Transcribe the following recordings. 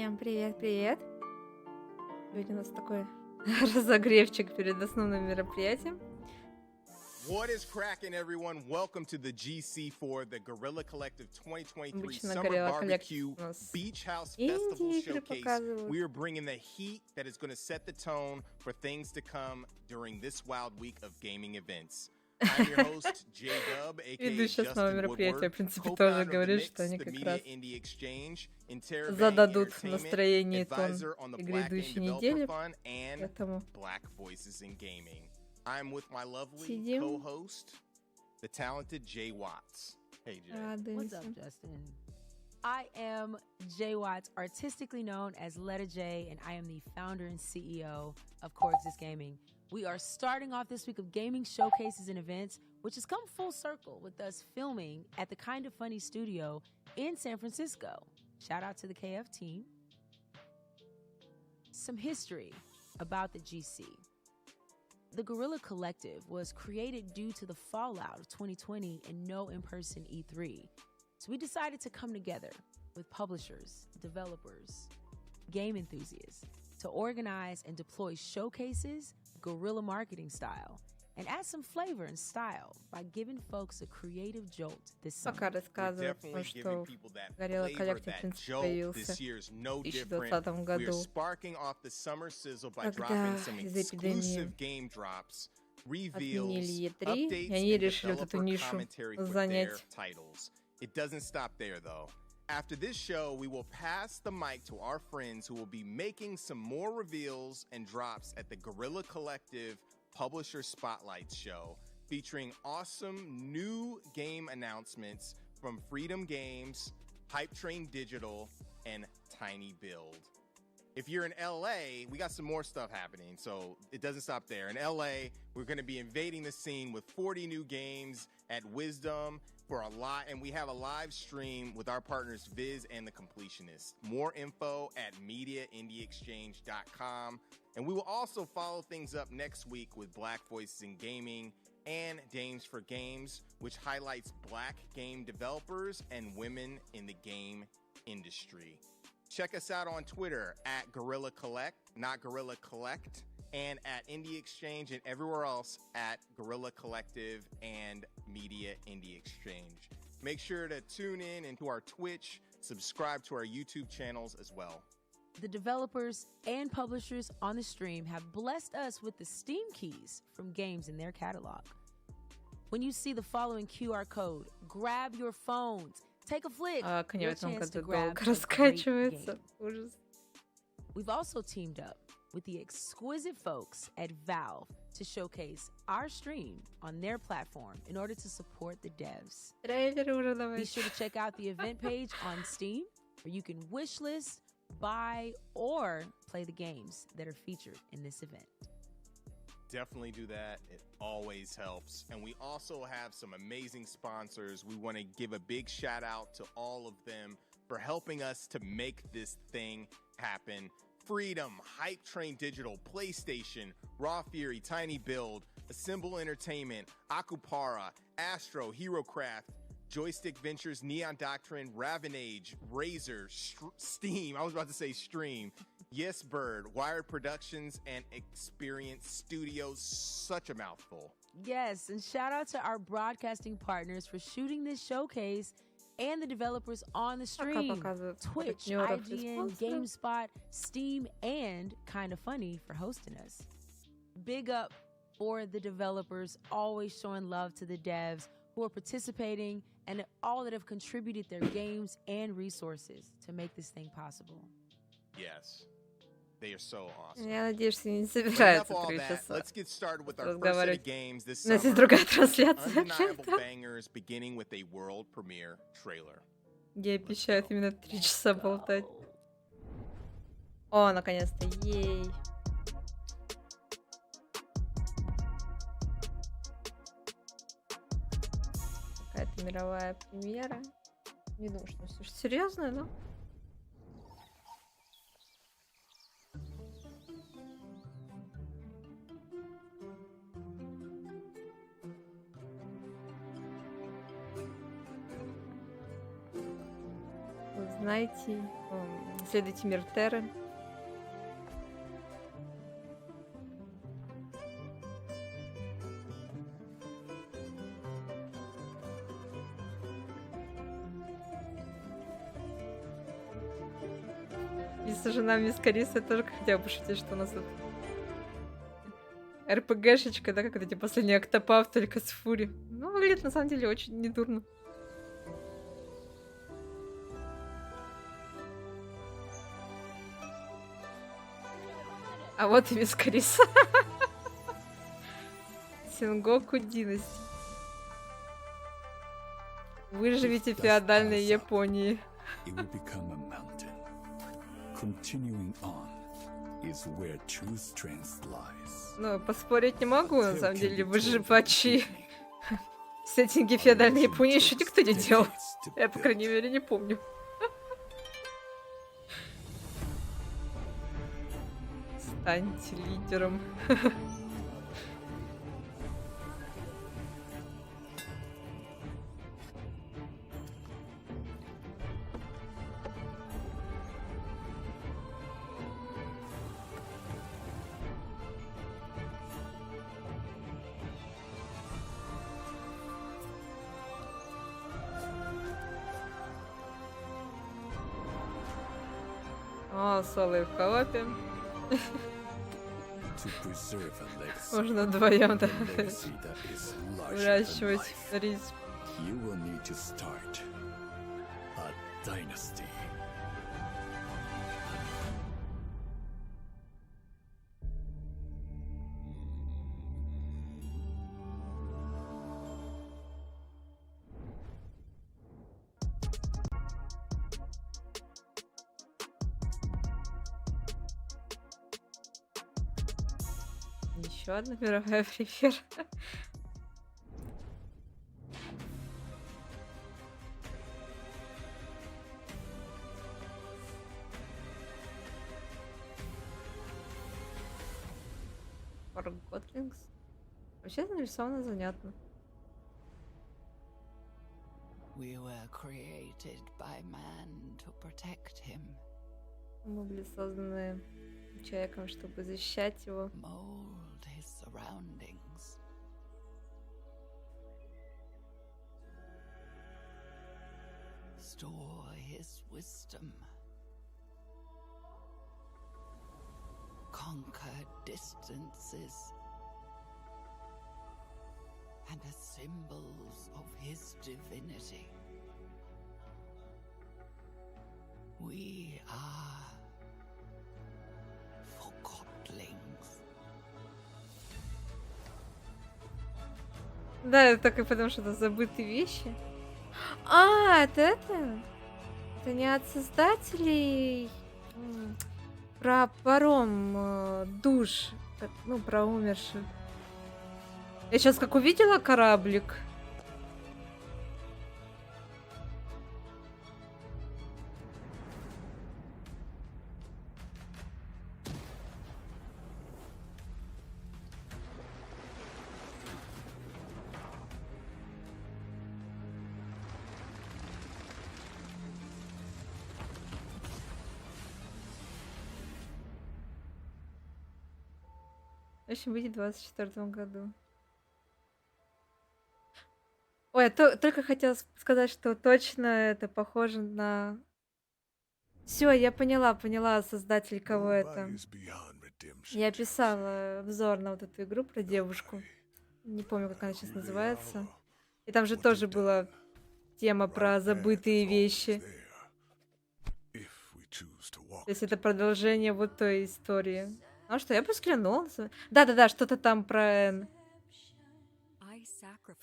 Всем привет! Сегодня у нас такой разогревчик перед основным мероприятием. What is cracking, everyone? Welcome to the GC for the Guerrilla Collective 2023 Обычно Summer Guerrilla Barbecue Collective у нас Beach House Индии Festival игры Showcase. показывают. We are bringing the heat that is going to set the tone for things to come during this wild week of gaming events. I'm your host, J-Dub, aka Ведущая основного Justin мероприятия, в Woodward, принципе, тоже co-founder of the говорит, что Mix, они the как Media раз Indie Exchange, Interbank зададут Entertainment, настроение и тон advisor on the и Black Game грядущей Developer недели. Fund, and Поэтому Black Voices in Gaming. I'm with my lovely сидим, co-host, the talented Jay Watts. Hey, Jay. What's up, радуемся. Justin? I am Jay Watts, artistically known as Letta J, and I am the founder and CEO of Coexist Gaming. We are starting off this week of gaming showcases and events, which has come full circle with us filming at the Kind of Funny studio in San Francisco. Shout out to the KF team. Some history about the GC. The Guerrilla Collective was created due to the fallout of 2020 and no in-person E3. So we decided to come together with publishers, developers, game enthusiasts to organize and deploy showcases, guerrilla marketing style, and add some flavor and style by giving folks a creative jolt this summer. Пока рассказывают о том, что Guerrilla Collective, в принципе, появился в 2020 году, когда из-за эпидемии отменили E3, и они решили вот эту нишу занять. It doesn't stop there, though. After this show, we will pass the mic to our friends who will be making some more reveals and drops at the Guerrilla Collective Publisher Spotlight Show, featuring awesome new game announcements from Freedom Games, Hype Train Digital, and Tiny Build. If you're in LA, we got some more stuff happening, so it doesn't stop there. In LA, we're going to be invading the scene with 40 new games at Wisdom for a lot, and we have a live stream with our partners Viz and The Completionist. More info at MediaIndieExchange.com. And we will also follow things up next week with Black Voices in Gaming and Dames for Games, which highlights Black game developers and women in the game industry. Check us out on Twitter at Guerrilla Collect, not Guerrilla Collect, and at Indie Exchange, and everywhere else at Guerrilla Collective and Media Indie Exchange. Make sure to tune in into our Twitch, subscribe to our YouTube channels as well. The developers and publishers on the stream have blessed us with the Steam keys from games in their catalog. When you see the following QR code, grab your phones. Take a flick. Коня в этом году долго раскачивается. Ужас. We've also teamed up with the exquisite folks at Valve to showcase our stream on their platform in order to support the devs. Трейлеры уже давай. Be sure to check out the event page on Steam where you can wishlist, buy, or play the games that are featured in this event. Definitely do that. It always helps. And we also have some amazing sponsors. We want to give a big shout out to all of them for helping us to make this thing happen. Freedom, Hype Train Digital, PlayStation, Raw Fury, Tiny Build, Assemble Entertainment, Akupara, Astro, HeroCraft, Joystick Ventures, Neon Doctrine, Ravenage, Razer, Steam. I was about to say Stream. Yes Bird, Wired Productions, and Experience Studios. Such a mouthful. Yes, and shout out to our broadcasting partners for shooting this showcase and the developers on the stream. Twitch, IGN, GameSpot, Steam, and Kind of Funny for hosting us. Big up for the developers, always showing love to the devs who are participating and all that have contributed their games and resources to make this thing possible. Yes. They are so awesome. Я надеюсь, что не собираются 3 часа Let's get started with our разговаривать. first set of games this У нас есть summer. другая трансляция. Undeniable bangers, beginning with a world premiere trailer. Где обещают именно 3 часа болтать. О, наконец-то, ей. Какая-то мировая премьера. Не думаю, что все серьезное, но... знаете, Исследуйте мир Терры. Если жена мисс Кариса, я тоже хотела бы пошутить, что у нас тут РПГшечка, да, как это, типа, последний Октопав, только с Фури. Ну, выглядит, на самом деле, очень недурно. А вот и мисс Кариса. Сенгоку Династи. Выживите в феодальной Японии. Ну, поспорить не могу, на самом деле, выживачи. Сеттинги феодальной Японии еще никто не делал. Я, по крайней мере, не помню. Станьте лидером. О, соло в коопе. Можно вдвоем, да, выращивать рис. Еще одна мировая премьера. Forgotlings. Вообще нарисовано занятно. We were created by man to protect him. Мы были созданы человеком, чтобы защищать его. Mold his surroundings. Store his wisdom. Conquer distances. And as symbols of his divinity. We are Forgotlings. Да, это только потому, что это забытые вещи. А, это? Это не от создателей про паром душ. Ну, про умерших. Я сейчас как увидела кораблик. В общем, выйдет в 2024 году. Ой, я только хотела сказать, что точно это похоже на... Все, я поняла создатель, кого это. Я писала обзор на вот эту игру про девушку. Не помню, как она сейчас называется. И там же тоже была тема про забытые вещи. То есть это продолжение вот той истории. А что, я бы взглянула. Да-да-да, что-то там про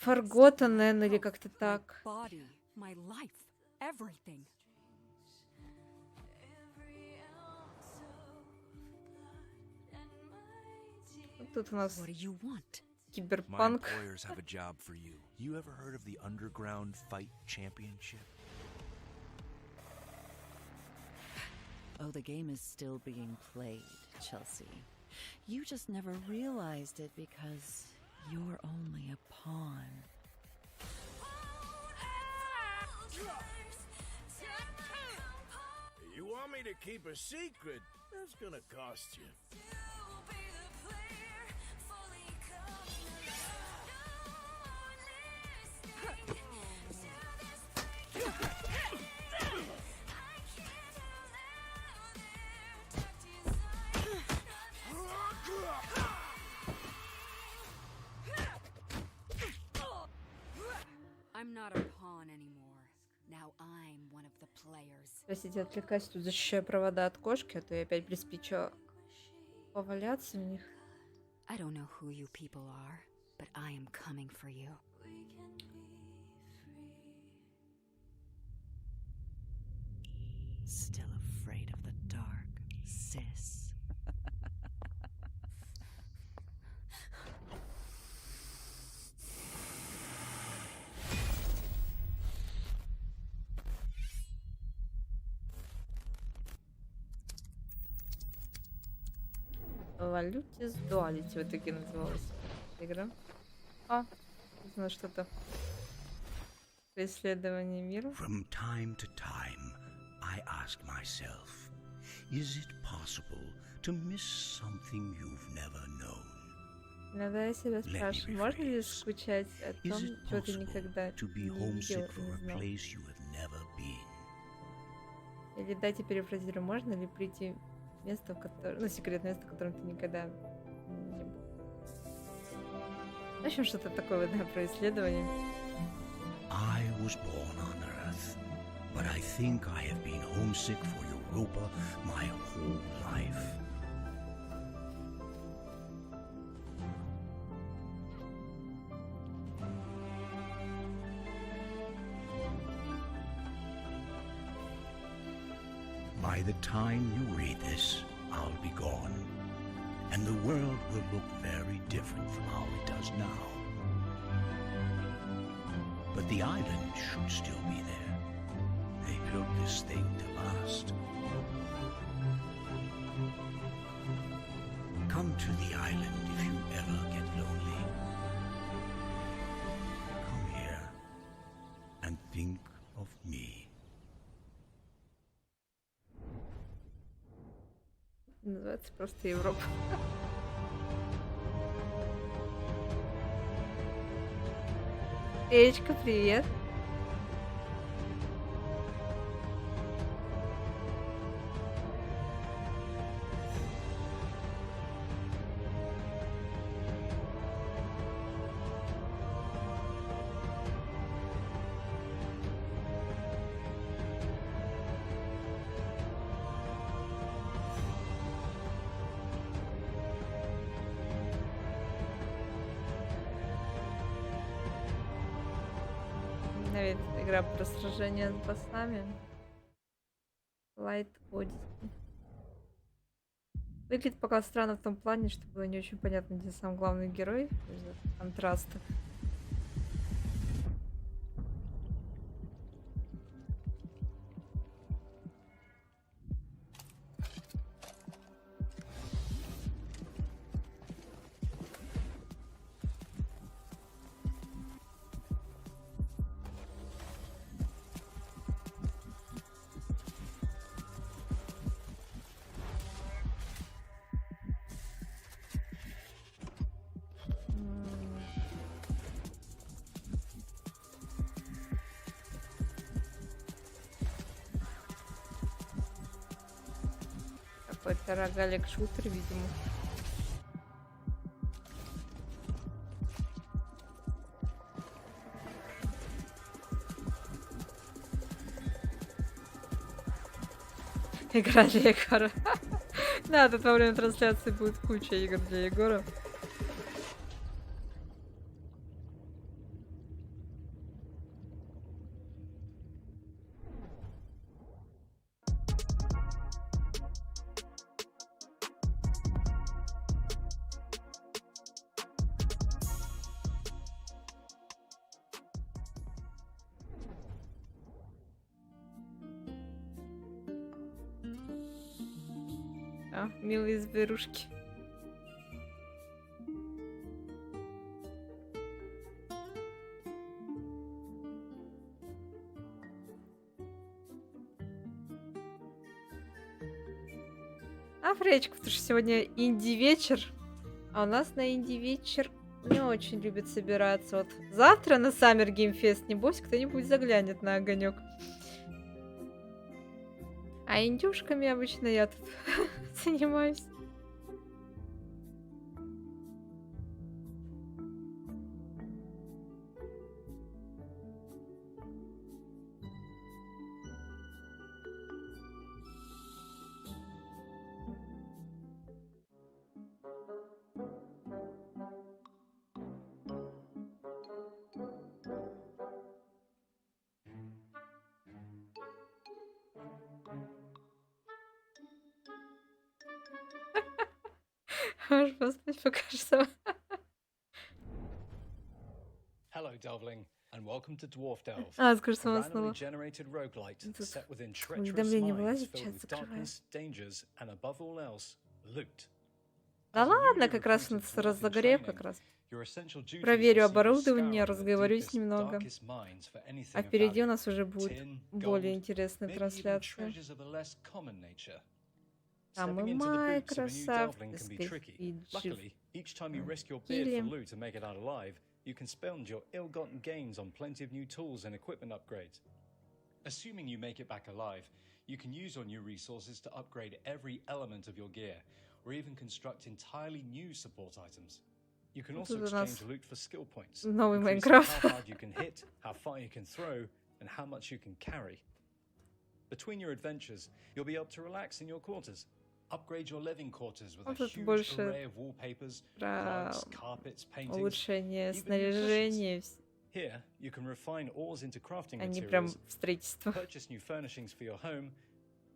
Forgotten N или как-то так. Вот тут у нас киберпанк. Oh, the game is still being played, Chelsea. You just never realized it because you're only a pawn. want me to keep a secret? That's gonna cost you. I'm not a pawn anymore. Now I'm one of the players. Простите, отвлекаюсь, тут защищаю провода от кошки, а то я опять приспичу поваляться в них. I don't know who you people are, but I am coming for you. Still afraid of the dark, sis. Валютис Дуалити в итоге называлась игра. А, не знаю, что-то. Преследование мира. From time to time, I ask myself, is it possible to miss something you've never known? Иногда я себя Let me спрашиваю, можно ли rephrase. скучать о Is том, it чего ты possible никогда to be не видел homesick и for не a знал? place you have never been? Или дайте перефразирую, можно ли прийти в место, в котором, ну, секретное место, в котором ты никогда не был? В общем, что-то такое, да, про исследование. I was born on Earth, but I think I have been homesick for Europa my whole life. By the time you read this, I'll be gone, and the world will look very different from how it does now. But the island should still be there. They built this thing to last. Come to the island if you ever get lonely. Come here and think of me. Называется просто Европа. Эечка, привет. Навіть игра про сражение с боссами. Light Odyssey. Выглядит пока странно в том плане, что было не очень понятно, где сам главный герой. Из-за контраста. Какой-то рогалик-шутер, видимо. Игра для Егора. Да, тут во время трансляции будет куча игр для Егора. А, милые зверушки. Фреечка, потому что сегодня инди-вечер, а у нас на инди-вечер не очень любят собираться. Вот завтра на Summer Game Fest, небось, кто-нибудь заглянет на огонек. А индюшками обычно я тут занимаюсь. Аж Господи, покажется. Hello, Delvling, and welcome to Dwarf Delve, Скажи a сама randomly снова. generated roguelite Тут set within treacherous уведомление mines вылазит, filled чат with закрываю. darkness, dangers, and above all else, loot. Да As a ладно, newly как раз recruited он dwarf in разогрев training, как раз. your essential duties will Проверю see you оборудование, scouring the разговорюсь deepest, немного. darkest mines for anything А of впереди у value. нас уже будет Tin, более gold, интересная maybe even трансляция. treasures of a less common nature. Там и Stepping into the boots of a new Майкрософт, Delvling так can be сказать, tricky. и Luckily, each time you risk your beard for Килли. loot to make it out alive, you can spend your ill-gotten gains on plenty of new tools and equipment upgrades. Assuming you make it back alive, you can use your new resources to upgrade every element of your gear, or even construct entirely new support items. You can also Тут у нас exchange loot for skill points, новый increasing Майнкрафт. how hard you can hit, how far you can throw, and how much you can carry. Between your adventures, you'll be able to relax in your quarters. Upgrade your living quarters with a Тут huge больше array of wallpapers, про rugs, carpets, paintings, улучшение even new cushions. снаряжения, Here, you can refine ores into crafting а не прям materials, строительство. purchase new furnishings for your home,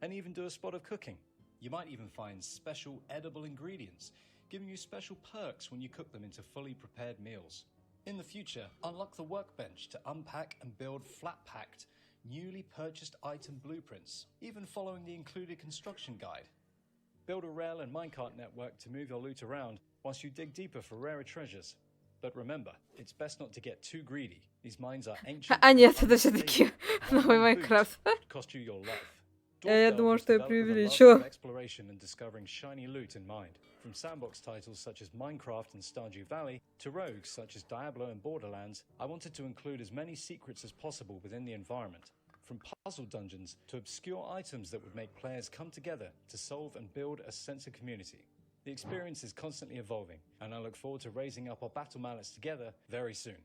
and even do a spot of cooking. You might even find special edible ingredients, giving you special perks when you cook them into fully prepared meals. In the future, unlock the workbench to unpack and build flat-packed, newly purchased item blueprints, even following the included construction guide. Build a rail and minecart network to move your loot around whilst you dig deeper for rarer treasures. But remember, it's best not to get too greedy. These mines are ancient. А нет, это все-таки новый Майнкрафт. Cost you your life. Я Dwarf думал, Delve was что я developed with a love преувеличила. of exploration and discovering shiny loot in mind. From sandbox titles such as Minecraft and Stardew Valley to rogues such as Diablo and Borderlands, I wanted to include as many secrets as possible within the environment. From puzzle dungeons to obscure items that would make players come together to solve and build a sense of community. The experience is constantly evolving, and I look forward to raising up our battle mallets together very soon.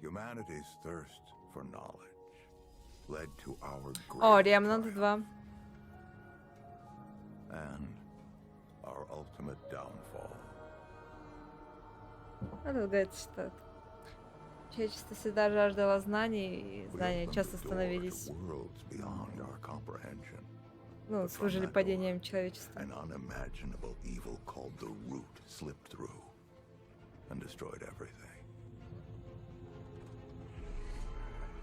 Humanity's thirst for knowledge led to our О, great Ремнант 2. and our ultimate downfall. Тут говорится, что человечество всегда жаждало знаний, и We знания opened часто the door to становились, worlds beyond our comprehension. ну, служили падением человечества. An unimaginable evil called the Root slipped through and destroyed everything.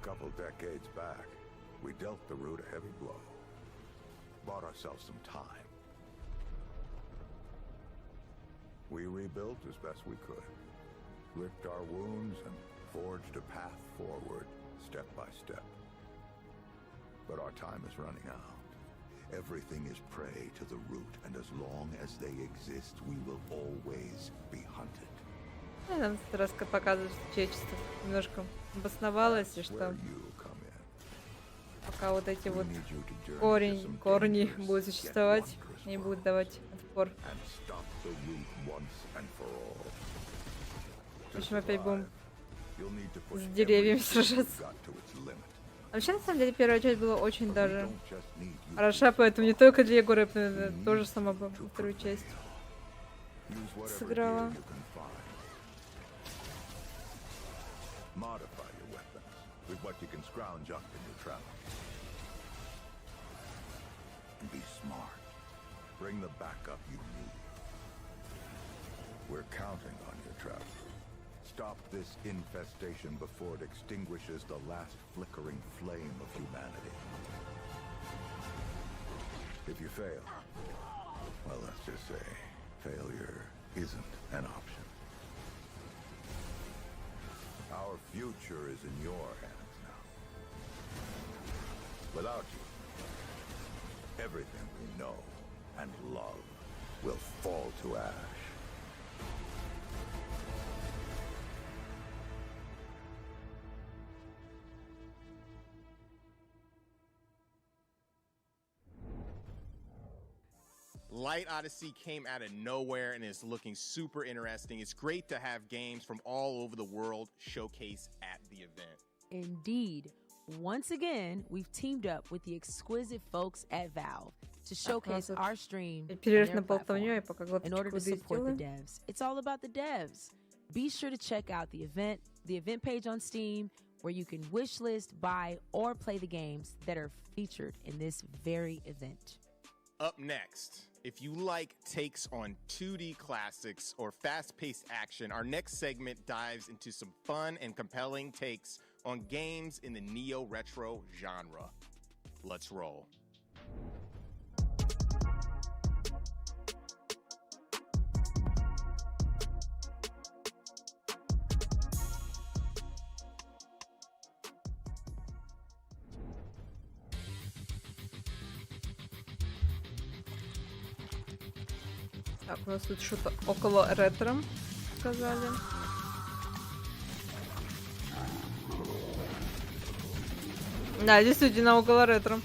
A couple decades back, we dealt the Root a heavy blow. Bought ourselves some time. We rebuilt as best we could, licked our wounds, and forged a path forward, step by step. But our time is running out. Everything is prey to the Root, and as long as they exist, we will always be hunted. Нам раз показывают, что человечество немножко обосновалось, и что Where you come in. пока вот эти We вот need you to journey to some корни dangerous, будут yet существовать, wondrous они world, будут давать отпор. and stop the Root once and for all. В общем, опять будем You'll need to push с деревьями everything you've сражаться. got to its limit. А вообще, на самом деле, первая часть была очень But we даже don't just need you хороша, поэтому не только для Егора, я тоже сама бы вторую часть Use whatever сыграла. gear you can find. Modify your weapons with what you can scrounge up in your travels. And be smart. Bring the backup you need. We're counting on you, traveler. Stop this infestation before it extinguishes the last flickering flame of humanity. If you fail, well, let's just say failure isn't an option. Our future is in your hands now. Without you, everything we know and love will fall to ash. Light Odyssey came out of nowhere and is looking super interesting. It's great to have games from all over the world showcase at the event. Indeed. Once again, we've teamed up with the exquisite folks at Valve to showcase our stream and перерыв their на болтовню, я platform. пока In order глоточку to воды support the сделаю. devs. It's all about the devs. Be sure to check out the event page on Steam, where you can wish list, buy, or play the games that are featured in this very event. Up next, if you like takes on 2D classics or fast-paced action, our next segment dives into some fun and compelling takes on games in the neo-retro genre. Let's roll. Так, у нас тут что-то около ретро, сказали. Да, действительно, около ретро.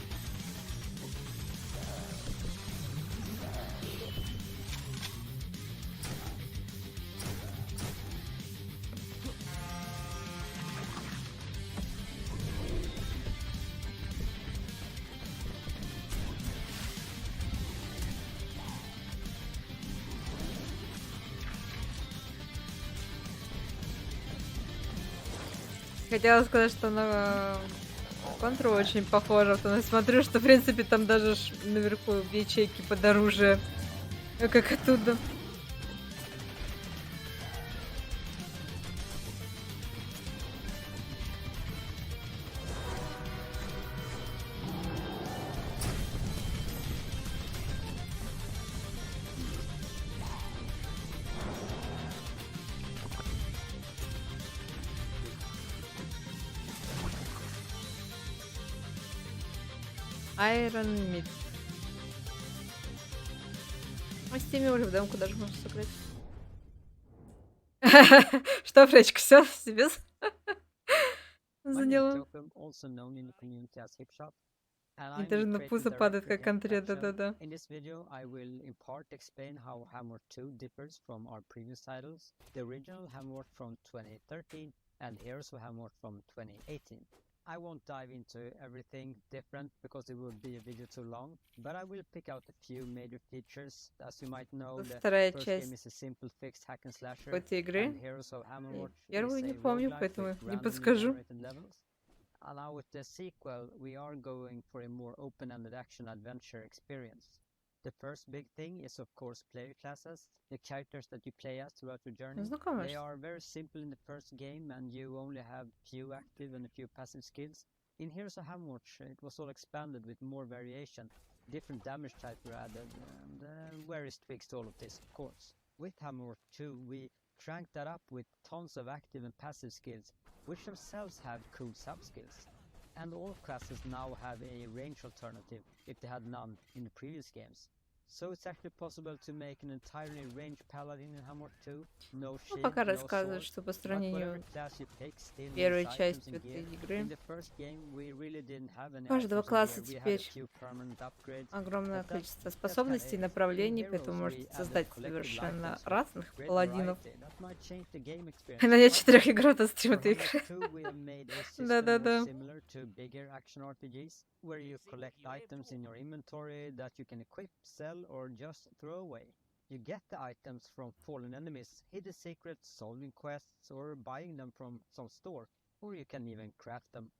Хотела сказать, что на контру очень похоже, но смотрю, что в принципе там даже наверху ячейки под оружие, как оттуда. Iron Meat. А в Стиме уже в демку даже можно сыграть. Что, Фречка, все себе заняла? И даже на пузо падает, как контре, да-да-да. In this video, I will in part explain how Hammer 2 differs from our previous titles, the original Hammer from 2013 and Heroes of Hammer from 2018. I won't dive into everything different because it would be a video too long, but I will pick out a few major features. As you might know, the first game is a simple fixed hack and slasher, and Heroes of Hammer Первую не is a помню, roguelike поэтому with не randomly подскажу. generated levels. And now with the sequel, we are going for a more open-ended action-adventure experience. The first big thing is, of course, player classes, the characters that you play as throughout your journey. They are very simple in the first game, and you only have few active and a few passive skills. In Heroes of Hammer, it was all expanded with more variation. Different damage types were added, and various tweaks to all of this, of course. With Hammer 2, we cranked that up with tons of active and passive skills, which themselves have cool sub-skills. And all classes now have a range alternative, if they had none in the previous games. So it's actually possible to make an entirely ranged paladin in Hammer 2. No shield, Пока no рассказывают, sword, что по but сравнению whatever class you pick still первой needs items частью and этой gear. игры, In the first game we really didn't have any у каждого items and класса gear. We had a теперь few permanent upgrades, огромное but количество that's способностей и kinda it. направлений, In поэтому Heroes можете we создать added collectible совершенно items with разных great паладинов. variety. That might change the game experience И на quite a 4 bit. игрок от стрима For этой Hammer игры. 2, we have made a system more Да-да-да. similar to bigger action RPGs, where you collect items in your inventory that you can equip, sell, or just throw away. You get the items from fallen enemies, hidden secrets, solving quests, or buying them from some store, or you can even craft them.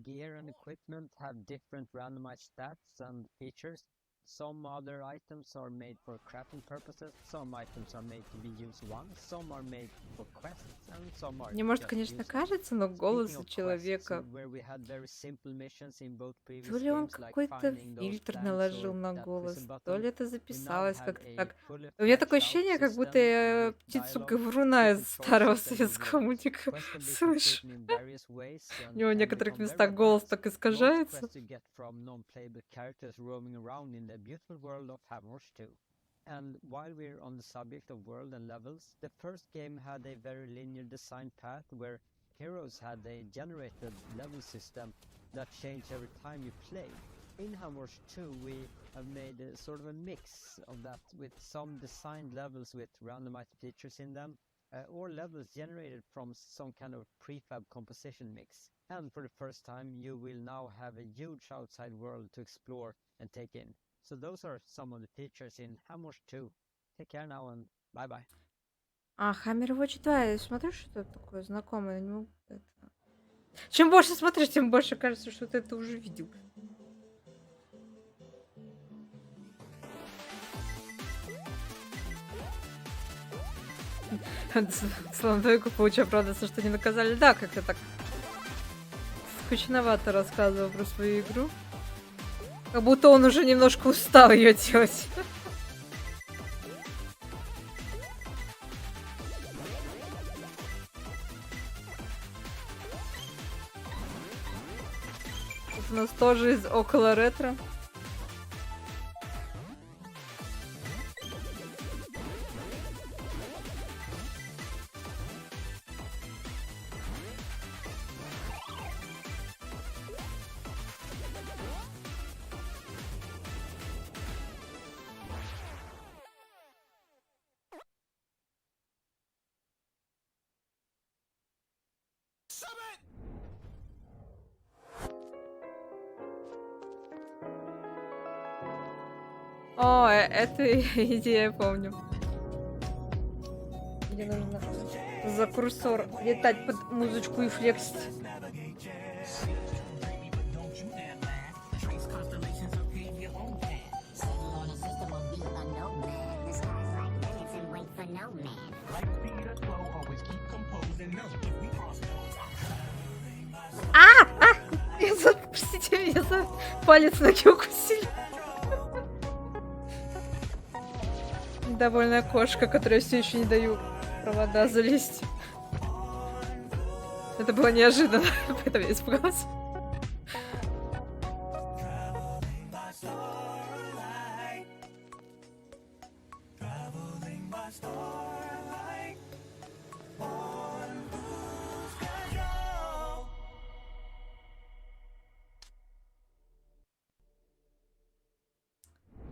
Gear and equipment have different randomized stats and features. Some other items are made for crafting purposes, some items are made to be used once, some are made for quests, and some are Мне, может, just конечно, useless. кажется, но голос Speaking у of quests, человека... where we had very simple missions in both То previous ли он games, like какой-то finding those фильтр plants наложил or на that голос, prison то button, ли это we now записалось have как-то a так. fully У меня fleshed такое out ощущение, как будто system я with птицу dialogue, Говоруна из different старого choices, and советского rewards. мультика Quests can be слышу. completed in various ways У and него в can некоторых become very местах голос advanced. так Most искажается. quests you get from non-playable characters roaming around in the beautiful world of Hammers 2. And while we're on the subject of world and levels, the first game had a very linear design path where heroes had a generated level system that changed every time you play. In Hammers 2 we have made a sort of a mix of that with some designed levels with randomized features in them, or levels generated from some kind of prefab composition mix. And for the first time you will now have a huge outside world to explore and take in. So those are some of the features in Hammers 2. Take care now and bye-bye. А, Hammer Watch 2, я смотрю, что это такое знакомое. Ну, это... Чем больше смотришь, тем больше кажется, что ты это уже видел. Слондойку получаю, правда, что не наказали. Да, как-то так скучновато рассказывал про свою игру. Как будто он уже немножко устал ее делать. У нас тоже из около ретро. О, эту идею я помню. Где нужно за курсор летать под музычку и флексить. Простите, меня за палец ноги укусили. Довольная кошка, которой я все еще не даю провода залезть. Это было неожиданно, поэтому я испугалась.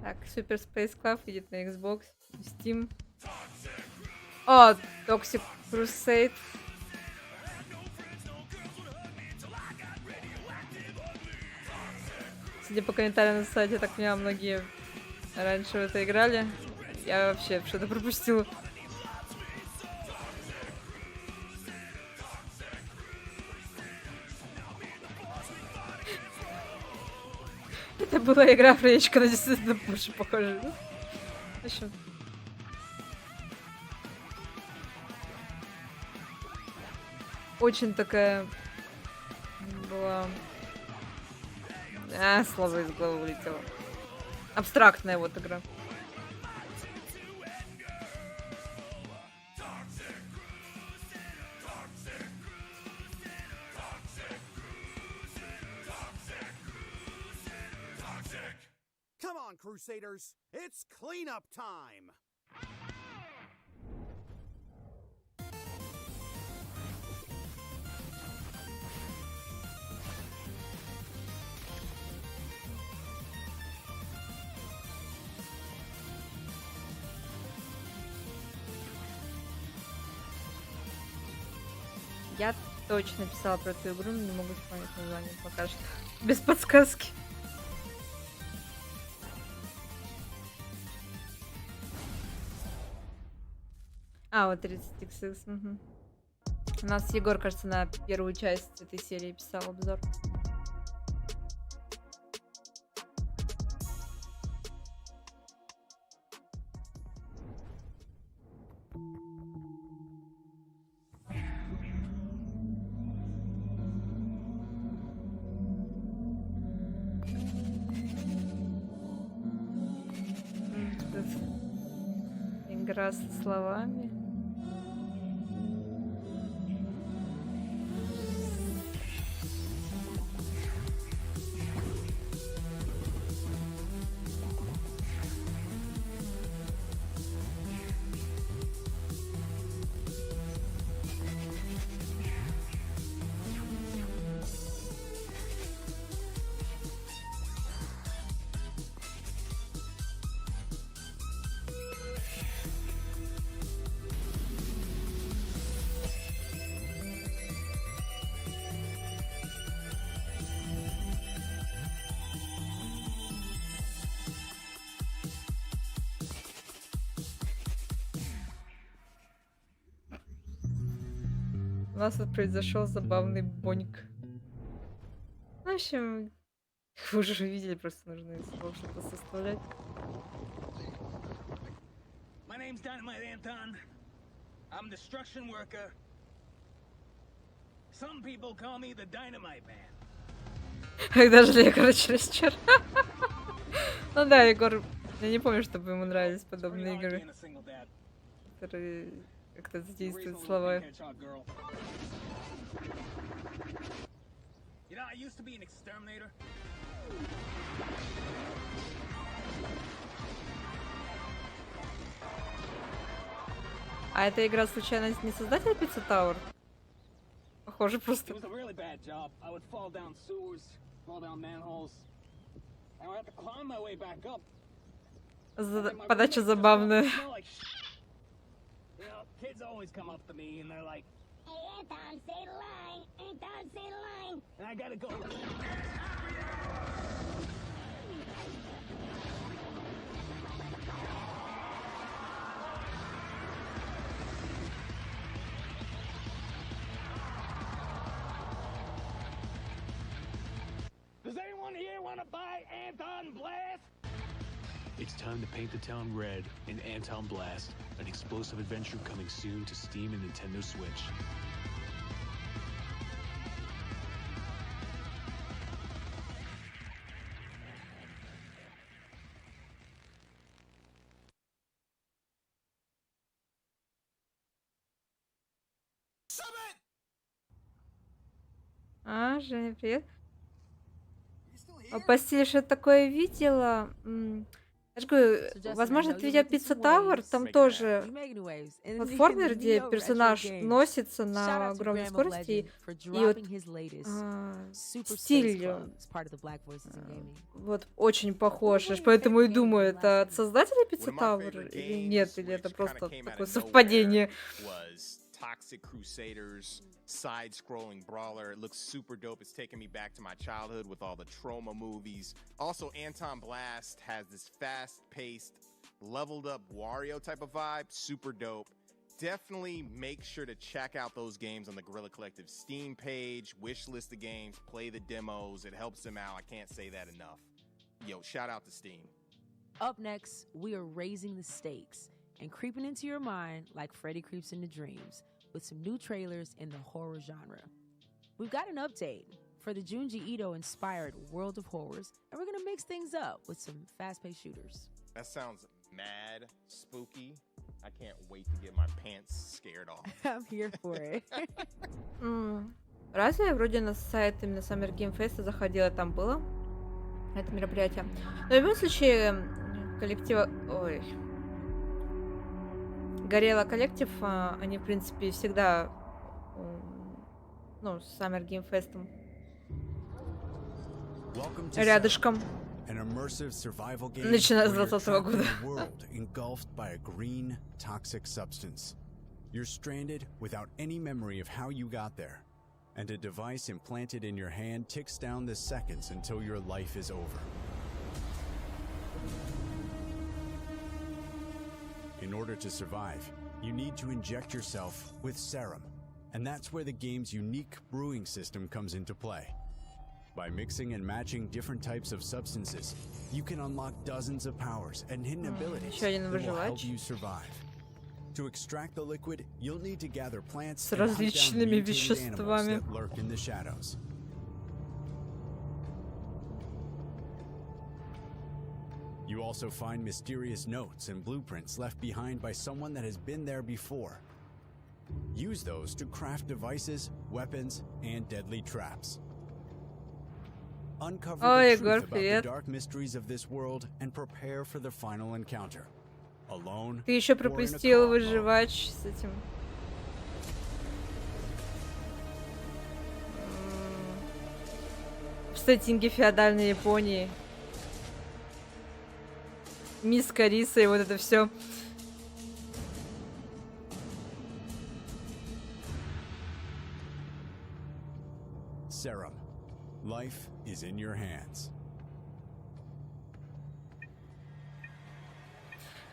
Так, Super Space Club едет на Xbox, Steam. О, Toxic Crusade. Судя по комментариям на сайте, так понимаю, многие раньше в это играли. Я вообще что-то пропустила. Это была игра про яичко, но действительно больше похоже. В общем. Очень такая была... слово из головы вылетело. Абстрактная вот игра. Come on, Crusaders! It's cleanup time! Я точно писала про эту игру, но не могу вспомнить название пока что. Без подсказки. А, вот 36X. Угу. У нас Егор, кажется, на первую часть этой серии писал обзор. игра со словами. У нас тут произошел забавный боньк. В общем, вы уже видели, просто нужно из слов что-то составлять. My name's Dynamite Anton. I'm destruction worker. Some people call me the Dynamite Man. Когда же я, короче, расчер. Ну да, Егор, я не помню, чтобы ему нравились подобные игры, которые как-то задействуют слова. You know, I used to be an exterminator. А эта игра случайно не создатель Pizza Tower? Похоже просто. It was a really bad job. I would fall down sewers, fall down manholes, and I would have to climb my way back up. Подача забавная. You know, kids always come up to me and they're like, "Hey, Anton, say the line. Anton, say the line." And I gotta go. Does anyone here want to buy Anton Blast? It's time to paint the town red in Anton Blast, an explosive adventure coming soon to Steam and Nintendo Switch. А, Женя, привет. Постель, что такое видела? Я же говорю, возможно, ты видел Pizza Tower, там тоже платформер, где персонаж носится на огромной скорости, и вот стиль вот очень похож, поэтому и думаю, это от создателя Pizza Tower или нет, или это просто такое совпадение. Toxic Crusaders side-scrolling brawler. It looks super dope. It's taking me back to my childhood with all the Trauma movies. Also, Anton Blast has this fast-paced, leveled-up Wario type of vibe. Super dope. Definitely make sure to check out those games on the Guerrilla Collective Steam page. Wish list the games, play the demos. It helps them out. I can't say that enough. Yo, shout out to Steam. Up next, we are raising the stakes and creeping into your mind like Freddy creeps into dreams with some new trailers in the horror genre. We've got an update for the Junji Ito-inspired World of Horrors, and we're gonna mix things up with some fast-paced shooters. That sounds mad spooky. I can't wait to get my pants scared off. I'm here for it. Разве я вроде на сайт именно Summer Game Fest заходила, там было это мероприятие. Но в любом случае, коллектива... Ой... Guerrilla Collective, они, в принципе, всегда, ну, с Summer Game Fest рядышком. Начиная с 2020 года. Engulfed by a green, toxic substance. You're stranded without any memory of how you got there. And a device implanted in your hand ticks down the seconds until your life is over. In order to survive, you need to inject yourself with serum, and that's where the game's unique brewing system comes into play. By mixing and matching different types of substances, you can unlock dozens of powers and hidden abilities that will help you survive. To extract the liquid, you'll need to gather plants and hunt down mutated animals that lurk in the shadows. You also find mysterious notes and blueprints left behind by someone that has been there before. Use those to craft devices, weapons, and deadly traps. Uncover the truth about the dark mysteries of this world and prepare for the final encounter. Alone Ты еще or in a пропустил co-op mode. выживач с этим. В сеттинге феодальной Японии. Миска риса и вот это все. Serum, life is in your hands.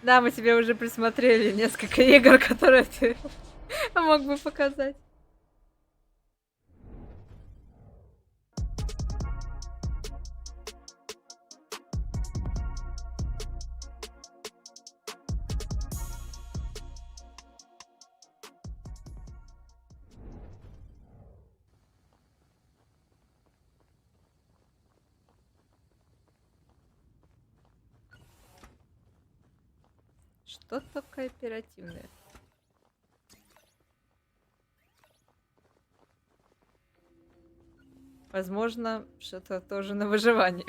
Да, мы тебе уже присмотрели несколько игр, которые ты мог бы показать. Что-то кооперативное. Возможно, что-то тоже на выживание.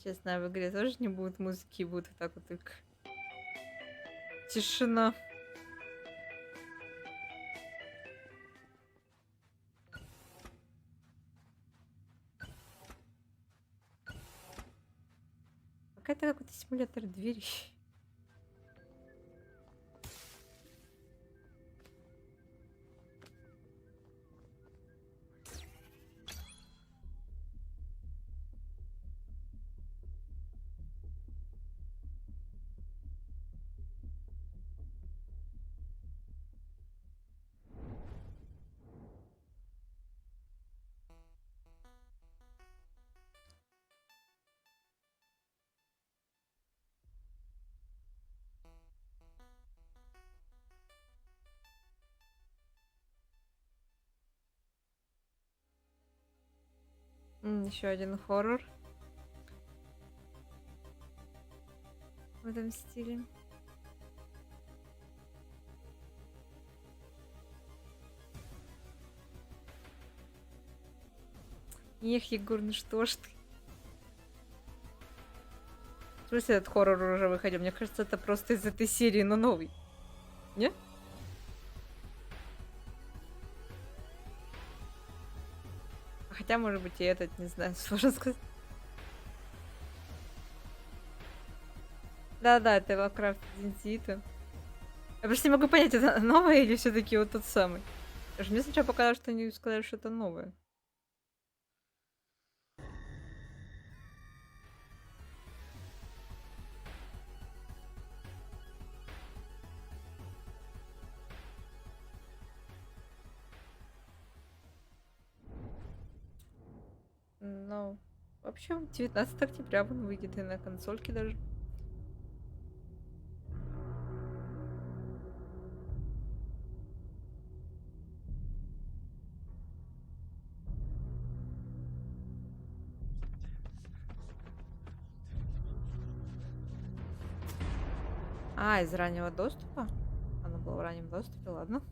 Честно, в игре тоже не будет музыки, будет вот так вот только тишина. Какая-то какой-то симулятор двери. Еще один хоррор в этом стиле. Эх, Егор, ну что ж ты? В смысле, этот хоррор уже выходил? Мне кажется, это просто из этой серии, но новый. Не? Хотя, может быть, и этот, не знаю, сложно сказать. Да-да, это Warcraft Identity. Я просто не могу понять, это новое или все-таки вот тот самый. Потому что мне сначала показалось, что они сказали, что это новое. Ну, в общем, 19 октября он выйдет и на консольке даже. А, из раннего доступа? Оно было в раннем доступе, ладно.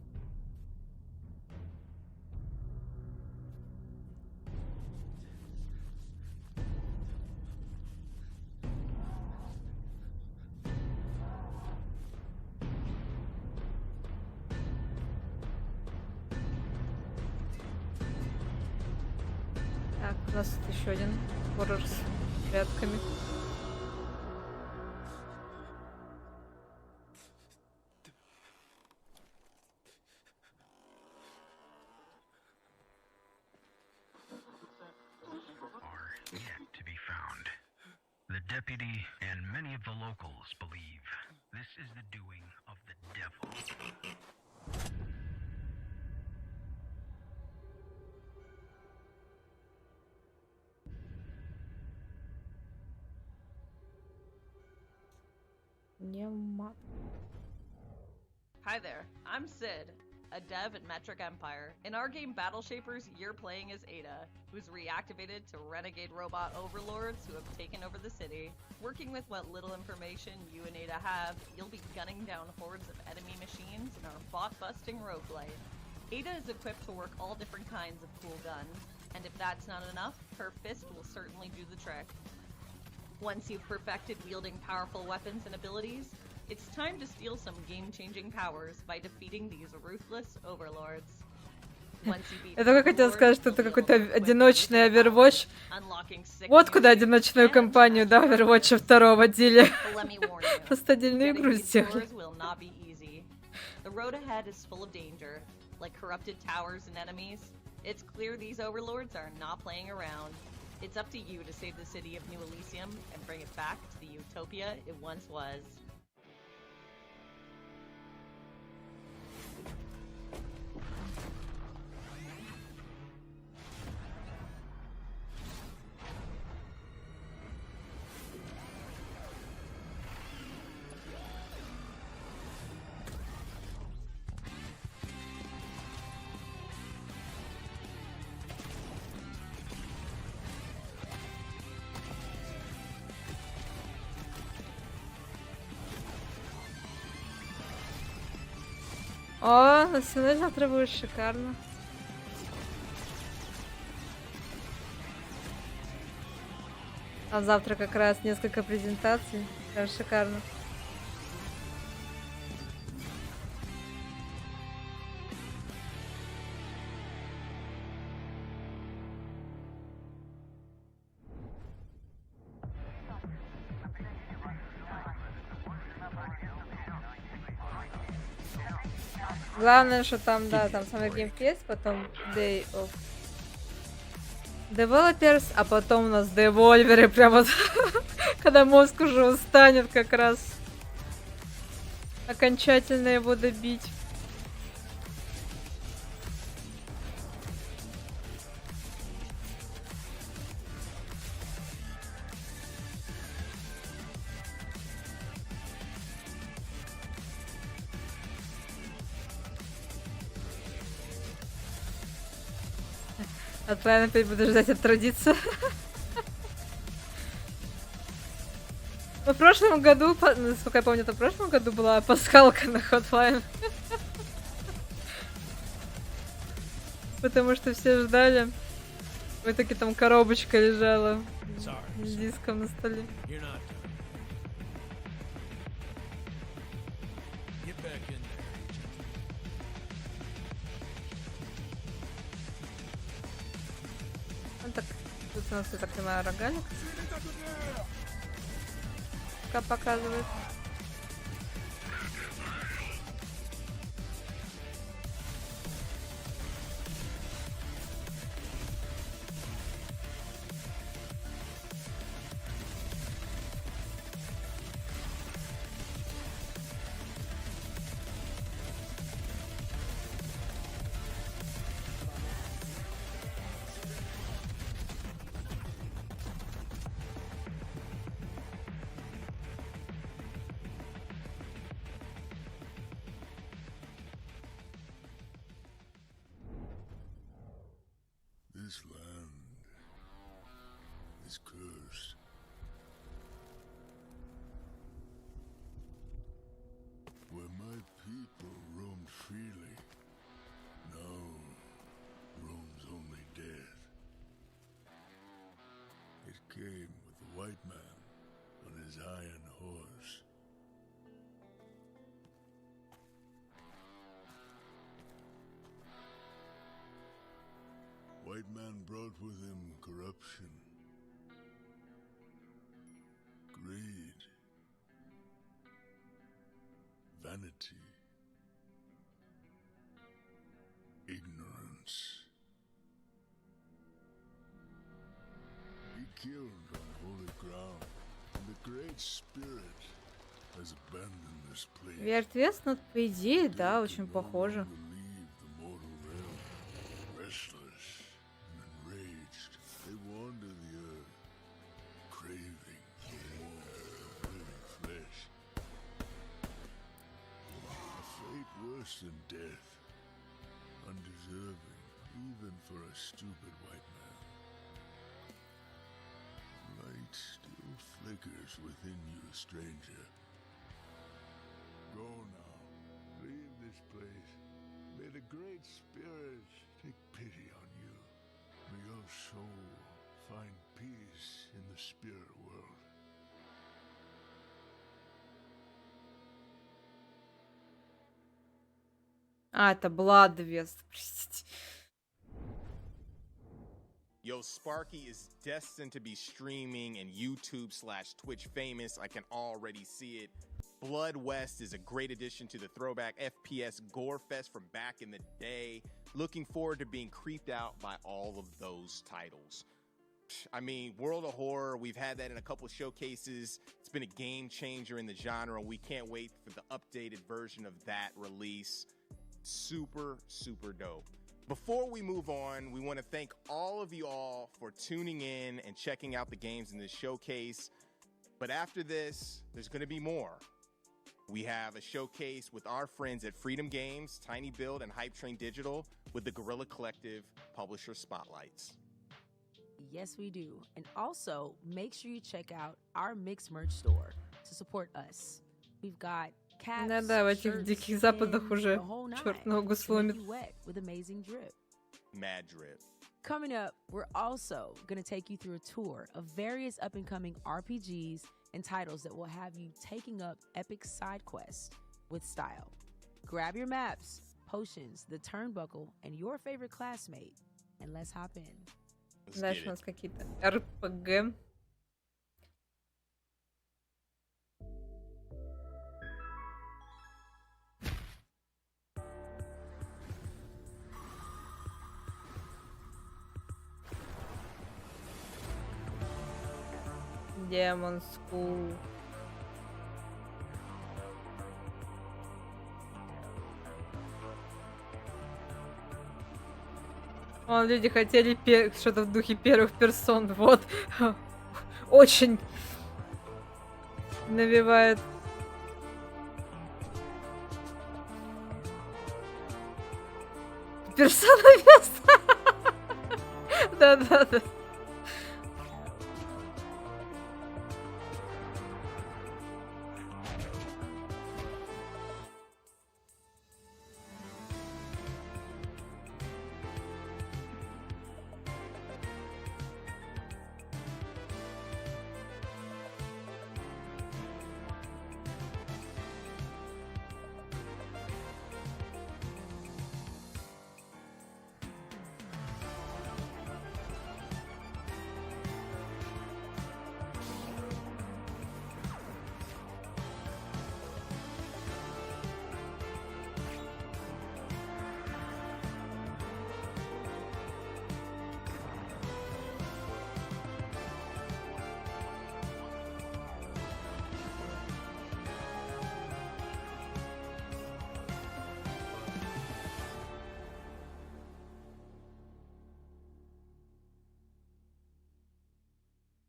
Так, у нас тут еще один хоррор с прятками. Yet to be found. The deputy and many of the locals believe this is the doing of the devil. Hi there, I'm Sid, a dev at Metric Empire. In our game Battle Shapers, you're playing as Ada, who's reactivated to renegade robot overlords who have taken over the city. Working with what little information you and Ada have, you'll be gunning down hordes of enemy machines in our bot-busting roguelite. Ada is equipped to work all different kinds of cool guns, and if that's not enough, her fist will certainly do the trick. Once you've perfected wielding powerful weapons and abilities, it's time to steal some game-changing powers by defeating these ruthless overlords. Я только хотела сказать, что это какой-то одиночный Overwatch. Вот куда одиночную кампанию, да, Overwatch 2 дели. Просто отдельную игру сделали. The road ahead is full of danger, like corrupted towers and enemies. It's clear these overlords are not playing around. It's up to you to save the city of New Elysium and bring it back to the utopia it once was. О, сегодня завтра будет шикарно. А завтра как раз несколько презентаций. Прям шикарно. Главное, что там, да, там самый геймфест, потом Day of Developers, а потом у нас девольверы, прям вот, когда мозг уже устанет как раз. Окончательно его добить. Отправим опять буду ждать от традиции. В прошлом году, насколько я помню, это в прошлом году была пасхалка на Hotline. Потому что все ждали. В итоге там коробочка лежала с диском на столе. Так, тут у нас, я так понимаю, рогалик. Пока показывает. This land is cursed. Where my people roamed freely, now roams only death. It came with the white man on his iron horse. white man brought with him corruption, greed, vanity, ignorance. He killed on holy ground, and the Great Spirit has abandoned this place. Вертвес, ну, по идее, да, очень похоже. Restless and enraged, they wander the earth, craving for more living flesh. A fate worse than death, undeserving even for a stupid white man. Light still flickers within you, stranger. Go now, leave this place. May the Great Spirit take pity on you. May your soul find peace in the spirit world. А, это Бладвест, простите. Yo, Sparky is destined to be streaming and YouTube/Twitch famous. I can already see it. Blood West is a great addition to the throwback FPS gore fest from back in the day. Looking forward to being creeped out by all of those titles. I mean, World of Horror, we've had that in a couple of showcases. It's been a game changer in the genre. We can't wait for the updated version of that release. Super, super dope. Before we move on, we want to thank all of you all for tuning in and checking out the games in this showcase. But after this, there's going to be more. We have a showcase with our friends at Freedom Games, Tiny Build, and Hype Train Digital with the Guerrilla Collective Publisher Spotlights. Yes, we do. And also, make sure you check out our mixed merch store to support us. We've got caps, Да-да, в этих shirts, диких западах pins, уже the whole nine черт ногу to make сломит. you wet with amazing drip. Mad drip. Coming up, we're also going to take you through a tour of various up-and-coming RPGs and titles that will have you taking up epic side quests with style. Grab your maps, potions, the turnbuckle, and your favorite classmate, and let's hop in. Дальше у нас какие-то РПГ. Demon School. Вон, люди хотели что-то в духе первых персон. Вот. Очень навевает. Персона место. Да-да-да.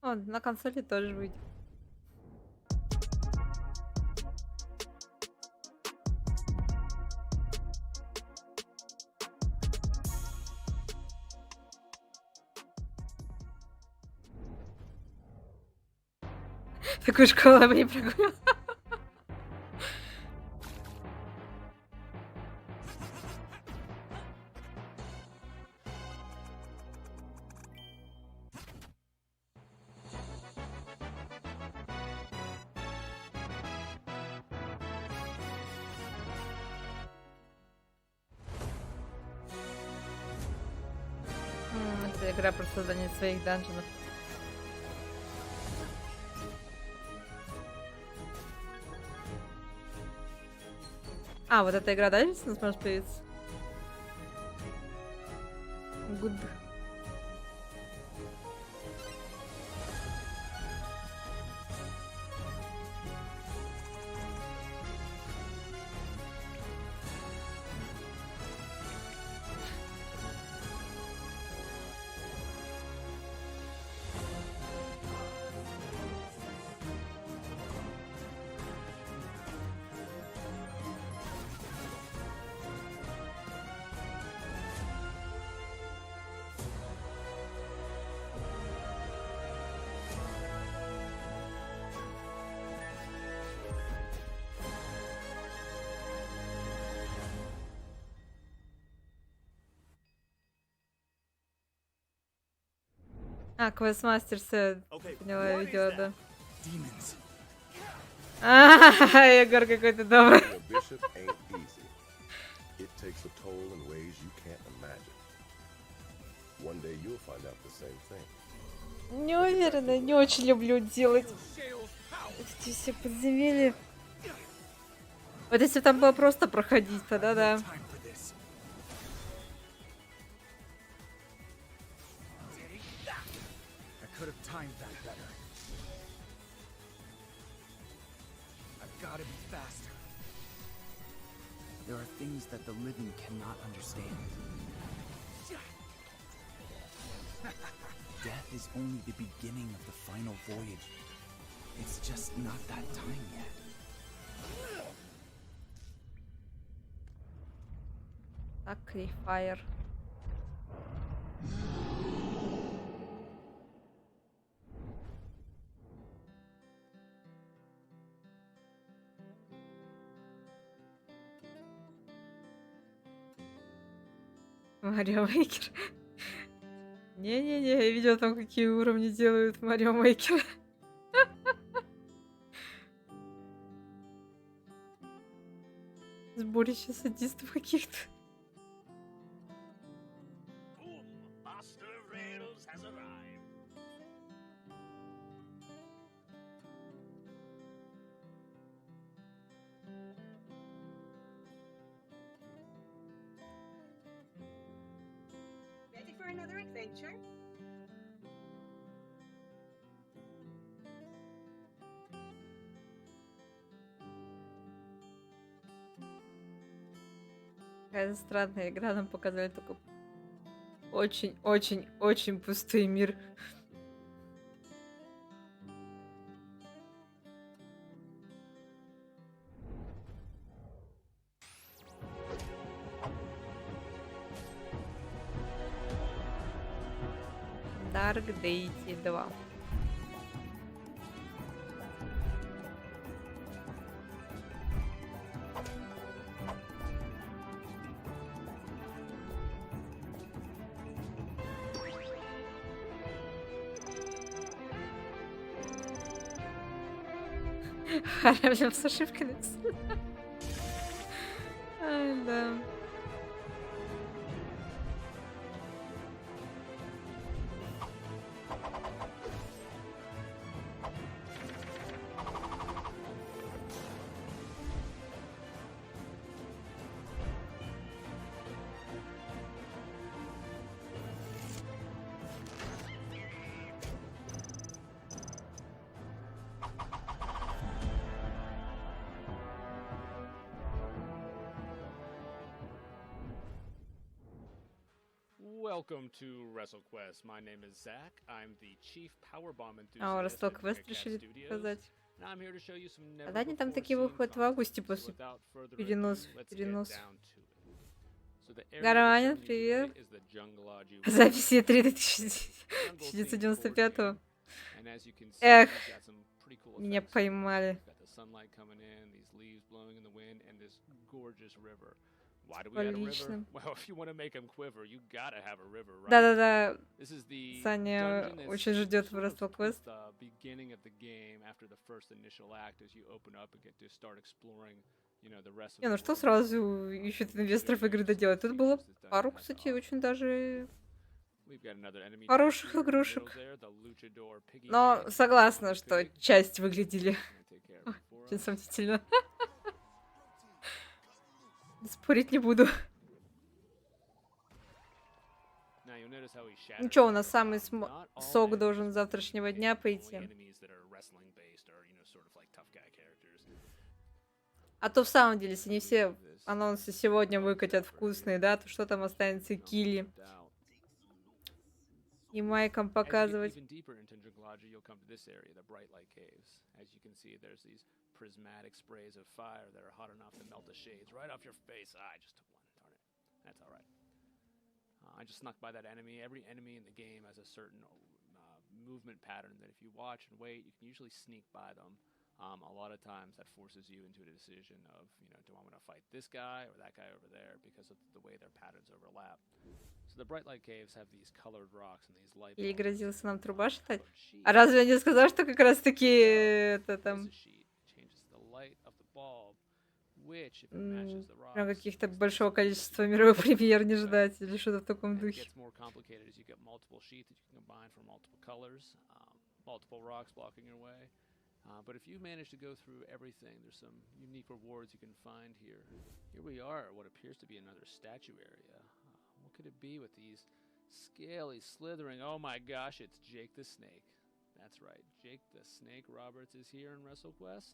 Он на консоли тоже выйдет. Такую школу я бы не прогуляла. Это игра про создание своих данженов. А, вот эта игра дальше у нас может появиться? Good. А, квестмастер Сэд. Поняла видео, да. Егор какой-то добрый. Не уверена, не очень люблю делать эти все подземелья. Вот если там было просто проходить, тогда да. Could have timed that better. I've got to be faster. There are things that the living cannot understand. Death is only the beginning of the final voyage. It's just not that time yet. Sacrifier. Марио Мейкер. Не-не-не, я видела там, какие уровни делают Марио Мейкер. Сборище садистов каких-то. Ready for another adventure? Какая-то странная игра, нам показали только очень-очень-очень пустой мир. Dark Deity 2. Прям с ошибкой написано. Ай, да. Welcome to WrestleQuest. My name is Zach. I'm the chief powerbomb А, enthusiast at WrestleQuest Megacat решили Studios. показать. And I'm here to show you some never Когда они там before такие seen выходят в content. августе So после without further перенос, ado, let's get перенос. down to it. So the area we're Гарванин, showing you привет. today is the Jungleology Записи 3 Jungle themed board 1995. game. And as you can see, Эх, we've got some pretty cool меня effects. поймали. We've got the sunlight coming in, these leaves blowing in the wind, and this gorgeous river. Why do we add a river? Лично. Well, if you want to make them quiver, you gotta have a river, right? Да-да-да. This is the Саня dungeon that's очень ждет sort of WrestleQuest. the beginning of the game after the first initial act as you open up and get to start exploring, you know, the rest of Не, the ну что world. сразу ищут инвесторов игры доделать? Тут было пару, кстати, очень даже Хороших игрушек. Но согласна, что часть выглядели очень сомнительно. Спорить не буду. Ничего, у нас самый сок должен с завтрашнего дня пойти. А то в самом деле, если не все анонсы сегодня выкатят вкусные, да, то что там останется Килли и Майком показывать. Prismatic sprays of fire that are hot enough to melt the shades right off your face. I just took one. Darn it. That's all right. I just snuck by that enemy. Every enemy in the game has a certain movement pattern that if you watch and wait, you can usually sneak by them. A lot of times that forces you into a decision of, you know, do I want to fight this guy or that guy over there because of the way their patterns overlap. So the bright light caves have these colored rocks and these light. Или грозился нам труба шатать? А разве я не сказал, что как раз таки это там... Прям каких-то большого количества мировых премьер не ждать или что-то в таком духе. But if you manage to go through everything, there's some unique rewards you can find here. Here we are at what appears to be another statue area. What could it be with these scaly, slithering... Oh my gosh, it's Jake the Snake. That's right, Jake the Snake Roberts is here in WrestleQuest.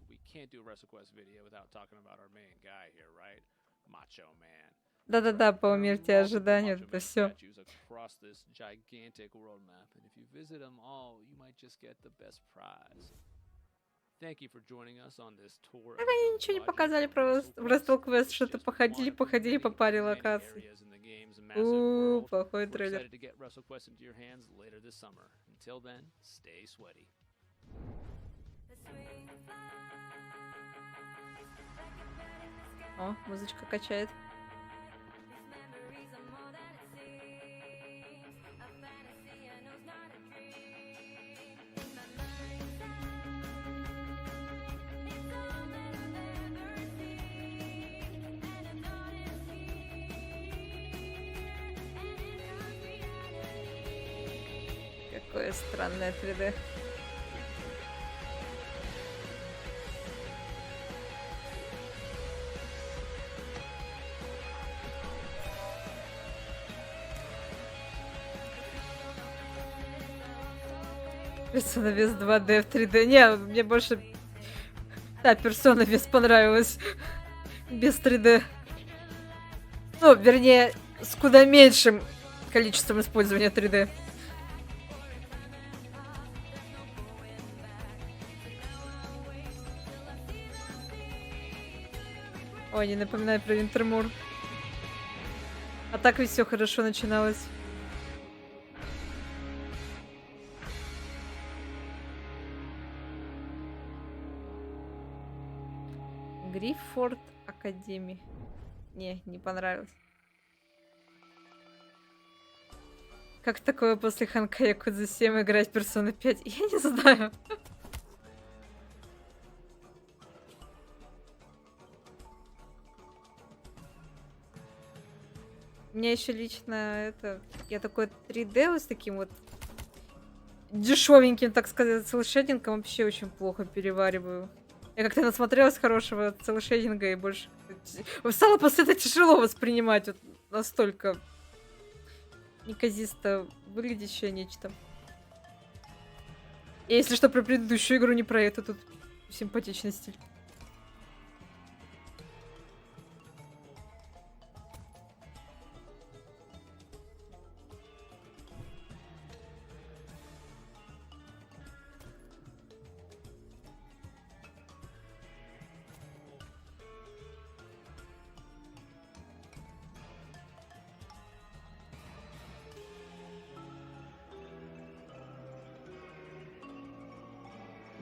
We can't do a WrestleQuest video without talking about our main guy here, right? Macho Man. Да-да-да, по умерьте ожидания, это все. Across this gigantic world map, and if you visit them all, you might just get the best prize. Thank you for joining us on this tour. Так они ничего не показали про WrestleQuest, что-то походили, по паре локаций. Плохой трейлер. О, музычка качает. Какое странное 3D. Persona вес 2D в 3D. Не, мне больше... Да, Persona вес понравилась. Без 3D. Ну, вернее, с куда меньшим количеством использования 3D. Ой, не напоминай про Винтермур. А так ведь все хорошо начиналось. Гриффорд Академи. Не понравилось. Как такое после Ханка Якудзы 7 играть Persona 5? Я не знаю. У меня еще лично это... Я такой 3D вот с таким вот дешевеньким, так сказать, селшейдингом вообще очень плохо перевариваю. Я как-то насмотрелась хорошего селшейдинга и больше... Стало после этого тяжело воспринимать вот настолько неказисто выглядящее нечто. И если что, про предыдущую игру, не про эту, тут симпатичный стиль.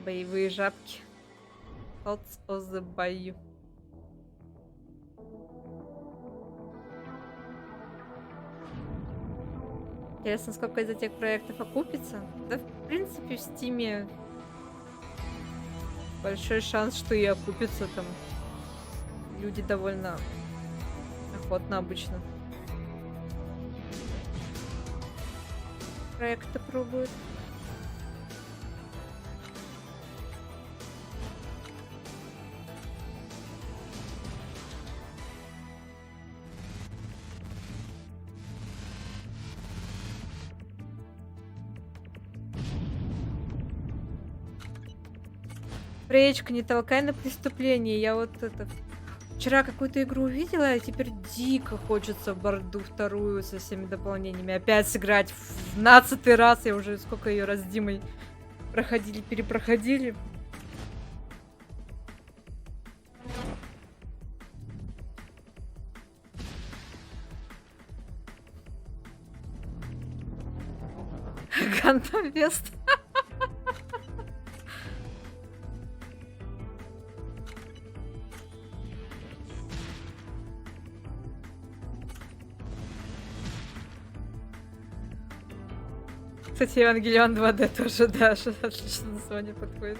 Боевые жабки. Thoughts of the Bayou. Интересно, сколько из этих проектов окупится? Да, в принципе, в Стиме большой шанс, что и окупится там. Люди довольно охотно обычно проекты пробуют. Речка, не толкай на преступление. Я вот это... Вчера какую-то игру увидела, и теперь дико хочется в Борду вторую со всеми дополнениями опять сыграть в 12-й раз. Я уже сколько ее раз с Димой проходили, перепроходили. Гантовест. Кстати, Евангелион 2D тоже, да, отлично название подходит.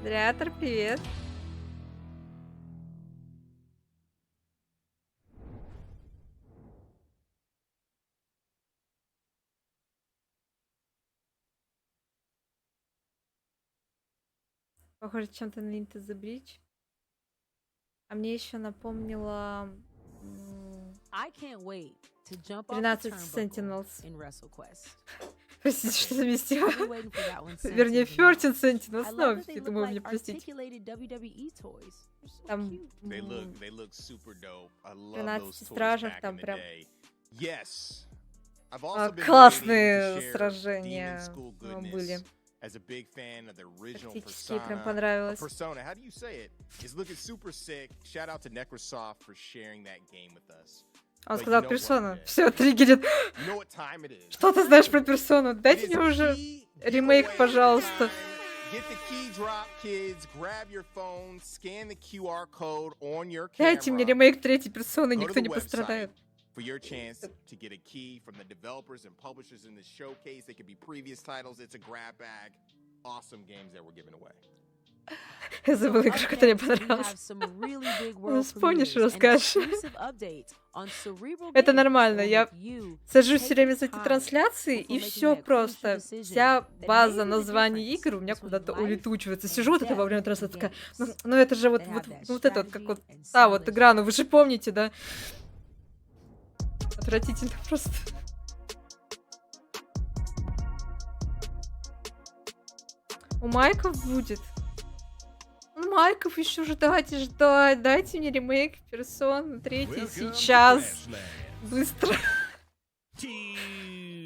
Дреатор, привет. Похоже, чем-то на Into the Breach. А мне еще напомнила 13 Sentinels. Простите, что заместила. Вернее, 13 Sentinels. Но, я думаю, мне простите. Там 13 стражах, там прям классные сражения были. Тактические прям понравилось. Persona, how do you say it? It's looking super sick. Shout out to Necrosoft for sharing that game with us. Он сказал персона. Все, триггерит. Что ты знаешь про персону? Дайте мне уже ремейк, пожалуйста. Дайте мне ремейк третьей персоны, никто не пострадает. For your chance to get a key from the developers and publishers in the showcase. They could be previous titles. It's a grab bag. Awesome games that we're giving away. Я забыла игру, которая мне понравилась. Ну, вспомнишь и расскажешь. Это нормально. Я сажусь все время за эти трансляции, и все просто. Вся база названий игр у меня куда-то улетучивается. Сижу вот это во время трансляции, такая, ну это же вот это вот, как вот та вот игра, ну вы же помните, да? Отвратительно просто. У Майков будет. Майков еще ждать. Дайте мне ремейк Персон 3 сейчас. Быстро.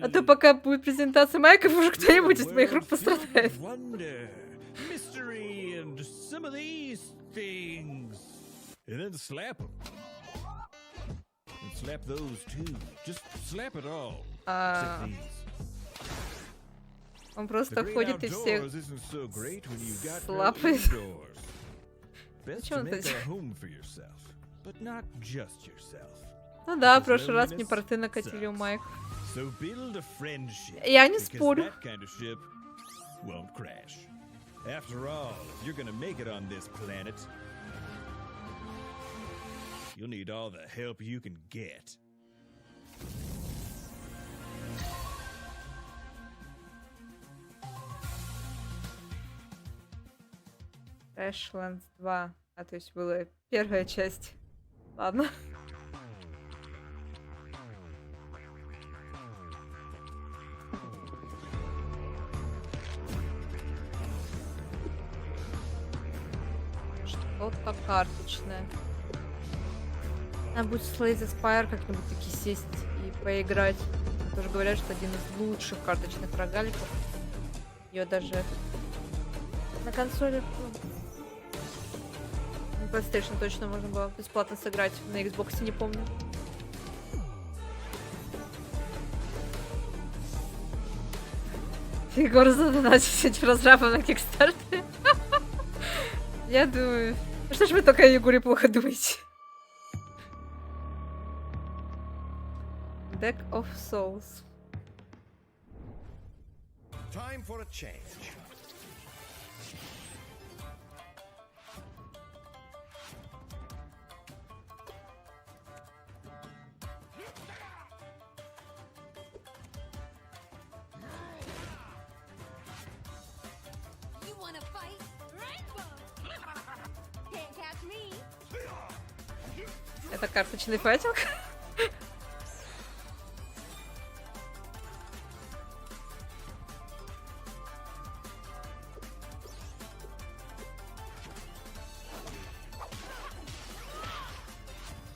А то пока будет презентация Майков, уже кто-нибудь из моих рук пострадает. Slap those too. Just slap it all. Он просто ходит и всех слапает. Зачем он это делает? Ну да, в прошлый раз мне порты накатили у Майк. Я не спорю. You'll need all the help you can get. Crashlands 2. А, то есть была первая часть. Ладно. Что-то карточное. Надо будет с Slay the Spire как-нибудь таки сесть и поиграть. Тоже говорят, что один из лучших карточных рогаликов. Ее даже на консоли, на PlayStation точно можно было бесплатно сыграть. На Xbox не помню. Егор задонатит этим разрабом на Kickstarter. Я думаю... Что ж вы только о Егоре плохо думаете? Deck of Souls. Time for a change. You wanna fight? Rainbow! Can't catch me! Это карточный файтинг?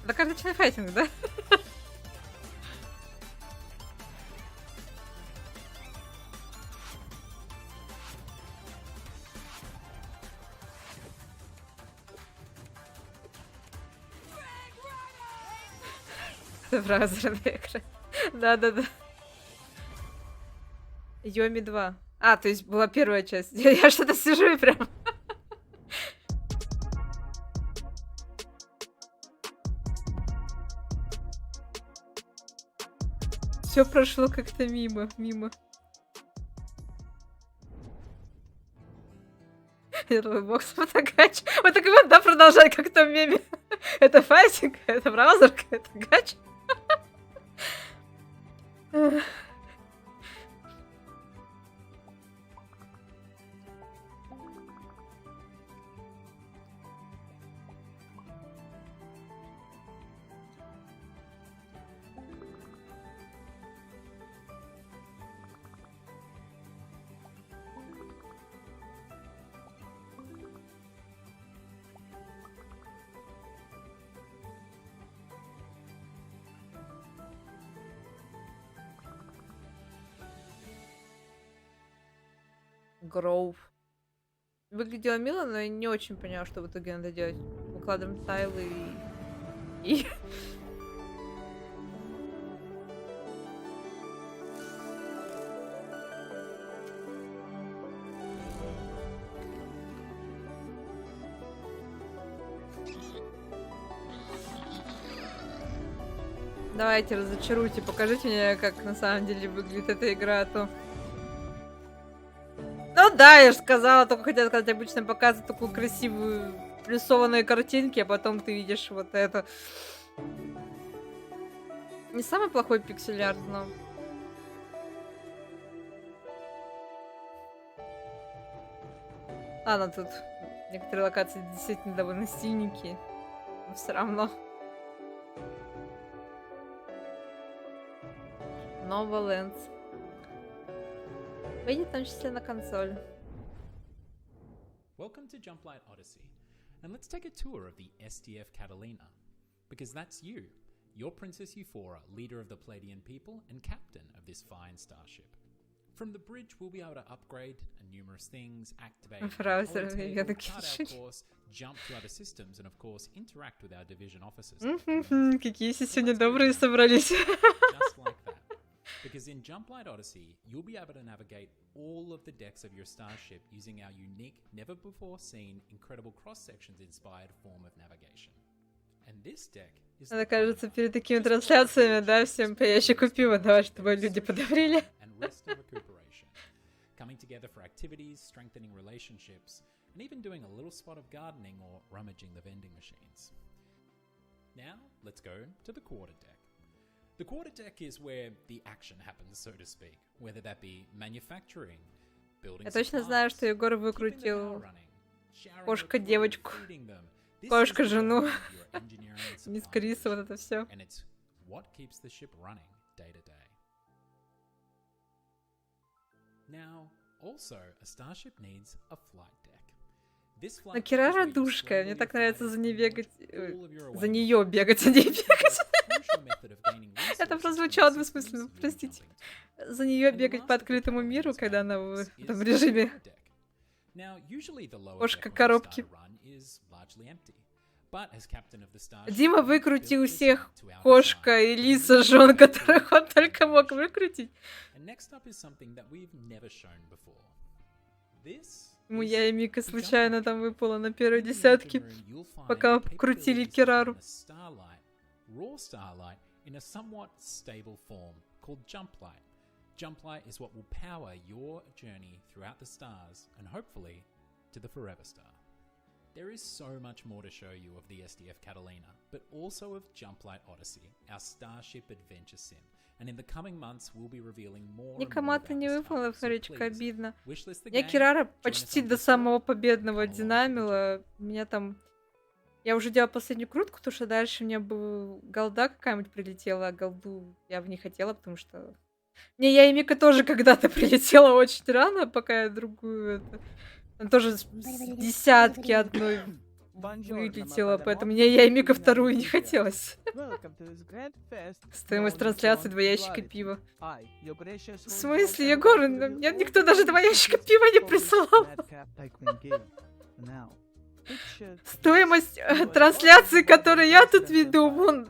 Это карточный файтинг, да? Это браузерный экран. Да-да-да. Йоми 2. А, то есть была первая часть. Я что-то сижу и прям... Все прошло как-то мимо. Я думаю, бокс фотогач. Вот так вот, да, продолжать, как в том меме. Это файтинг, это браузерка, это гач. Гроув. Выглядело мило, но я не очень поняла, что в итоге надо делать. Укладываем тайлы и... Давайте, разочаруйте, покажите мне, как на самом деле выглядит эта игра, а то... Ну да, я же сказала, только хотела сказать, обычно показывают такую красивую рисованные картинки, а потом ты видишь вот это. Не самый плохой пиксель-арт, но... Ладно, тут некоторые локации действительно довольно стильненькие, но все равно. Nova Lands. Выйдет в том числе на консоль. Welcome to Jumplight Odyssey, and let's take a tour of the SDF Catalina, because that's you. You're Princess Euphora, leader of the Palladian people and captain of this fine starship. From the bridge, we'll be able to upgrade numerous things, activate our course, jump to other systems, and of course interact with our division officers. Какие все сегодня добрые собрались. Just like that. Because in Jumplight Odyssey, you'll be able to navigate all of the decks of your starship using our unique, never-before-seen, incredible cross-sections inspired form of navigation. And this deck is... Она, кажется, перед такими трансляциями, да, всем по ящику пива давай, чтобы люди подобрели. Coming together for activities, strengthening relationships, and even doing a little spot of gardening or rummaging the vending machines. Now, let's go to the quarter deck. The quarter deck is where the action happens, so to speak, whether that be manufacturing, building. Я точно знаю, что Егор выкрутил кошка-девочку, кошка-жену, мисс Криса, вот это все. And it's what keeps the ship running day to day. Now, also, a starship needs a flight deck. Но Кирара душка, мне так нравится за ней бегать, за нее бегать, за ней бегать. Это прозвучало двусмысленно, простите. За нее бегать по открытому миру, когда она в этом режиме кошка-коробки. Дима выкрутил всех кошка и лиса жен, которых он только мог выкрутить. Я и Мика случайно там выпала на первой десятке, пока крутили Кирару. Raw starlight in a somewhat stable form called jump light. Jump light is what will power your journey throughout the stars and hopefully to the Forever Star. There is so much more to show you of the SDF Catalina, but also of Jump Light Odyssey, our Starship Adventure Sim. And in the coming months, we'll be revealing more and more Никомата не about выпала, this, so Фаричка, please обидно. wishlist the Я game, Кирара join us почти on до Discord. самого победного динамила. Меня там... Я уже делала последнюю крутку, потому что дальше мне бы голда какая-нибудь прилетела, а голду я бы не хотела, потому что... Не, я и Мика тоже когда-то прилетела очень рано, пока я другую... Она тоже с десятки одной вылетела, поэтому мне я и Мика вторую не хотелось. Стоимость трансляции 2 ящика пива. В смысле, Егор? Мне никто даже 2 ящика пива не присылал. Стоимость трансляции, которую я тут веду, вон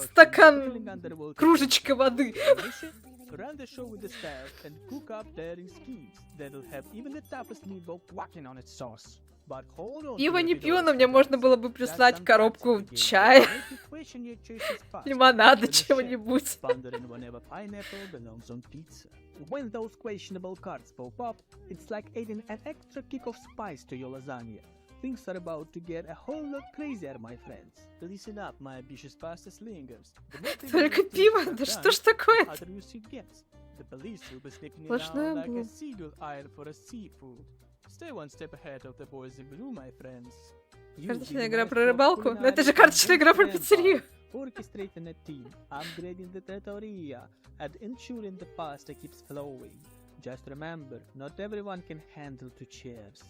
стакан, кружечка воды. Run the show with the staff and cook up daring schemes that'll have even the toughest meatball quacking on its sauce. But hold on. Пиво не пью, но мне можно было бы прислать коробку чая, лимонада, чего-нибудь. When those questionable cards pop up, it's like adding an extra kick of spice to your lasagna. Things are about to get a whole lot crazier, my friends. Listen up, my ambitious pasta slingers. Только пиво? Да что ж такое? The police will be sniffing around like a seagull eyed for a seafood. Stay one step ahead of the boys in blue, my friends. Карточная игра про рыбалку? Но это же карточная игра про пиццерию. Orchestrating a team, upgrading the trattoria, and ensuring the pasta keeps flowing. Just remember, not everyone can handle 2 chairs.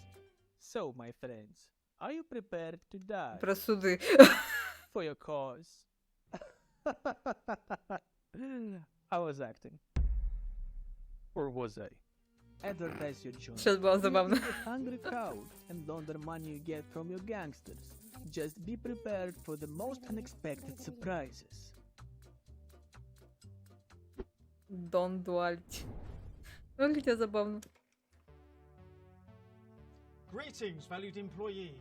So, my friends, are you prepared to die? Про суды. For your cause. I was acting. Or was I? Advertise your joint. Сейчас было забавно. Hungry crowd and launder money you get from your gangsters. Just be prepared for the most unexpected surprises. Дон Дуальти. Выглядит забавно. Greetings, valued employee.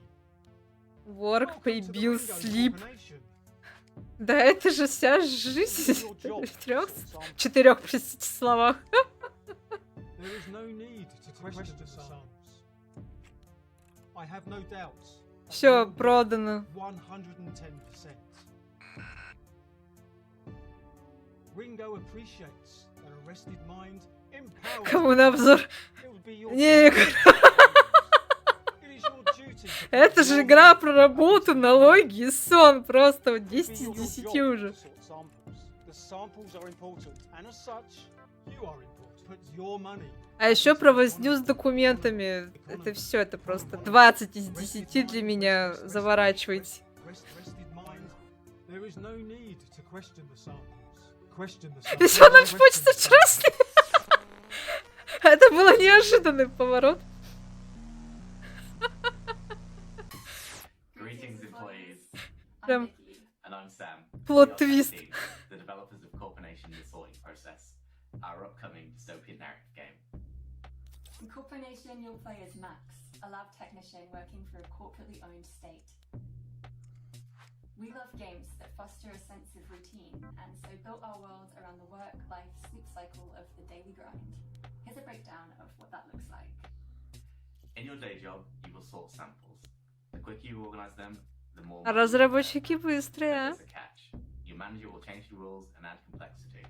Work, pay bills, sleep. Да это же вся жизнь в 4, простите, словах. There is no need to question the sums. I have no doubts. Все продано. 110%. Ringo appreciates that a rested mind empowers. Кому на обзор? Не, это же игра про работу, налоги и сон. Просто 10 из 10 уже. А еще про возню с документами. Это все, это просто 20 из 10 для меня. Заворачивайте. Еще ночь почта вчерашняя. Это был неожиданный поворот. Greetings, employees. Прям And I'm Sam. плот-твист. The developers of Corporation The Sorting Process, our upcoming dystopian narrative game. In Corporation, you'll play as Max, a lab technician working for a corporately owned state. We love games that foster a sense of routine, and so built our world around the work, life, sleep cycle of the daily grind. Here's a breakdown of what that looks like. In your day job, you will sort samples. The quicker you organize them, the more. Разработчики быстрые, а? There's a catch. Your manager will change the rules and add complexity.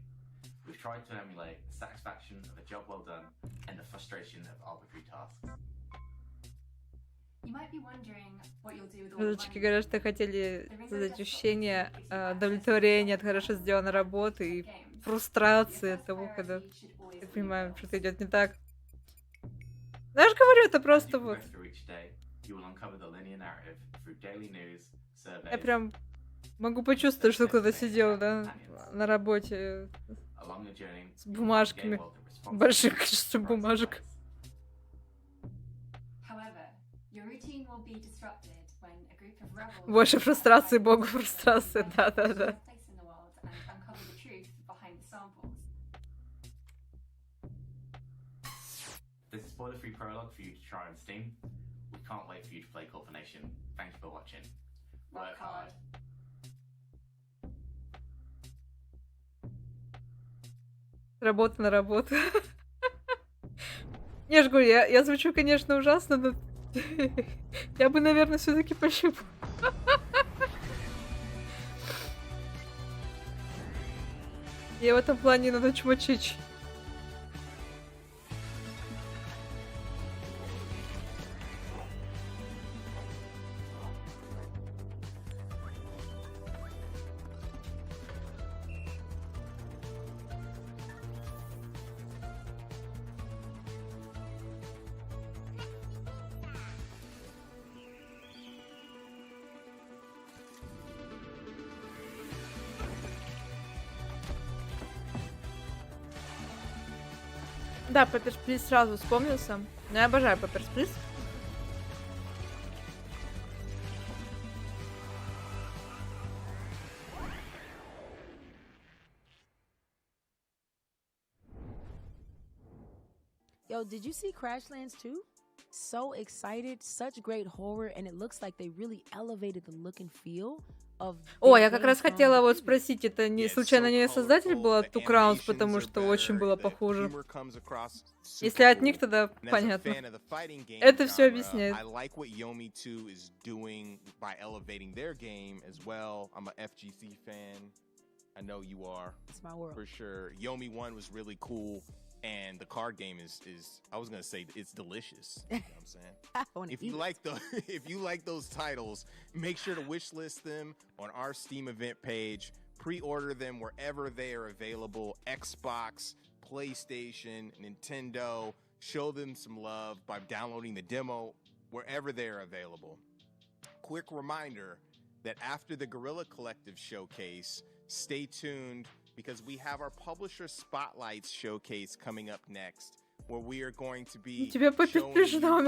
We've tried to emulate the satisfaction of a job well done and the frustration of arbitrary tasks. You might be wondering what you'll do with all the Разработчики money. говорят, что хотели создать ощущение удовлетворения от хорошо сделанной работы и фрустрации от того, когда, я понимаю, что-то идет не так. Ну, я же говорю, это просто вот. Я прям могу почувствовать, что кто-то сидел, да, на работе с бумажками, большим количеством бумажек. Больше фрустрации, богу фрустрации, да-да-да. This is spoiler-free prologue for you to try on Steam. We can't wait for you to play Corp Nation. Thank you for watching. Work hard. Работа на работу. Я же говорю, я звучу, конечно, ужасно, но я бы, наверное, все-таки пощупала. Я в этом плане надо чмочить. Да, Papers, Please сразу вспомнился. Но я обожаю Papers, Please. Yo, did you see Crashlands 2? So excited, such great horror, and it looks like they really elevated the look and feel of. О, я как раз хотела вот спросить, это не случайно не создатель был от Two Crowns, потому что очень было похоже. Если от них, тогда понятно. Это все объясняет. I like what Yomi 2 is doing by elevating their game as well. I'm a FGC fan. I know you are. It's my world. For sure. Yomi 1 was really cool. And the card game is I was gonna say it's delicious. You know what I'm saying? If you like those titles, make sure to wishlist them on our Steam event page. Pre-order them wherever they are available. Xbox, PlayStation, Nintendo. Show them some love by downloading the demo wherever they are available. Quick reminder that after the Guerrilla Collective showcase, stay tuned, because we have our Publisher Spotlights showcase coming up next, where we are going to be showing digital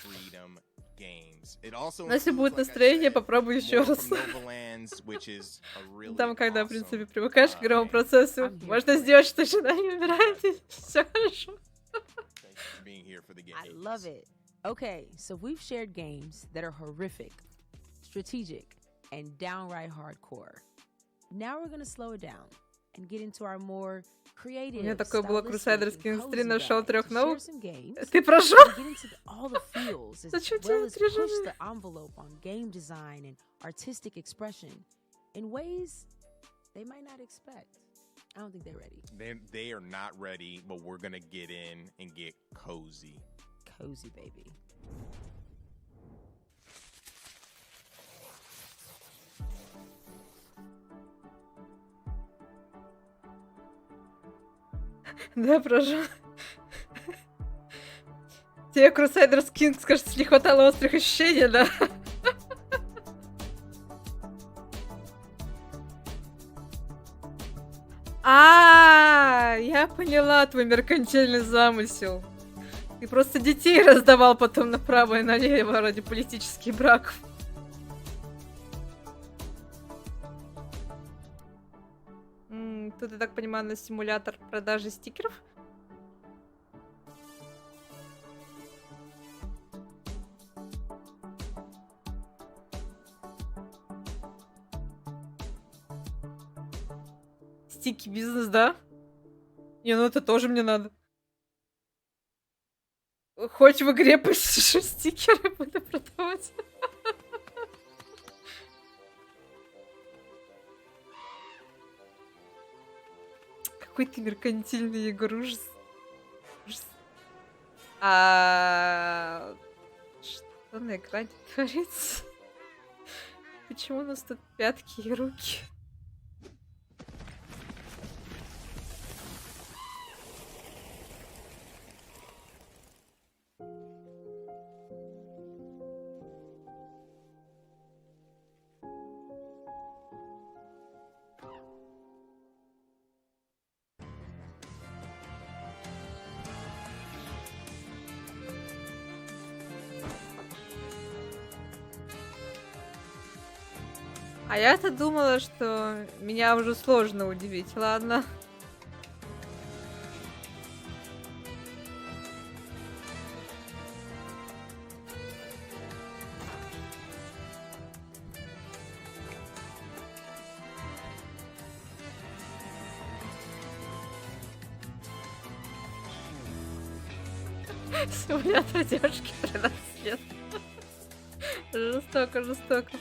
freedom games. It also если будет настроение, попробуй еще раз. Там, когда, в принципе, привыкаешь к игровому процессу, можно сделать, что жена не умирает, и все хорошо. I love it. Okay, so we've shared games that are horrific, strategic, and downright hardcore. Now we're gonna slow it down and get into our more creative. У меня такое было Crusader Kings 3, нашел 3 новых. Ты Ты прошел? Зачем тебе 3 push the envelope on game design and artistic expression in ways they might not expect. I don't think they're ready. They are not ready, but we're gonna get in and get cozy. Cozy, baby. Да, прошел. Тебе Crusader Kings, кажется, не хватало острых ощущений, да? Я поняла твой меркантильный замысел. Ты просто детей раздавал потом направо и налево ради политических браков. Тут, я так понимаю, на симулятор продажи стикеров. Стики бизнес, да? Не, ну это тоже мне надо. Хоть в игре посижу, стикеры буду продавать. Какой ты меркантильный, Егор, ужас. Что на экране творится? Почему у нас тут пятки и руки? А я-то думала, что меня уже сложно удивить. Ладно. Симулятор девушки 13 лет. Жестоко, жестоко.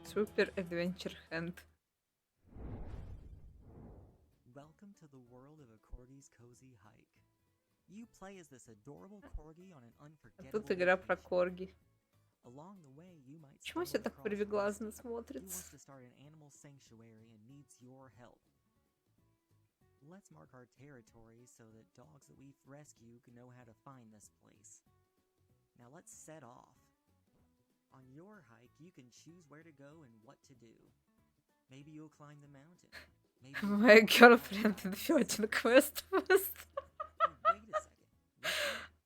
Супер Adventure Hand. Welcome to the world of a corgi's cozy hike. You play as this adorable corgi on an unforgettable Тут игра про vacation. корги. Along the way, you might Почему stumble все так across привиглазно Rusty, who смотрится? wants to start an animal sanctuary and needs your help. Let's mark our territory so that dogs that we rescue can know how to find this place. Now let's set off. On your hike, you can choose where to go and what to do. Maybe you'll climb the mountain. Maybe you'll My climb the girlfriend mountain. infected quest. Wait a second.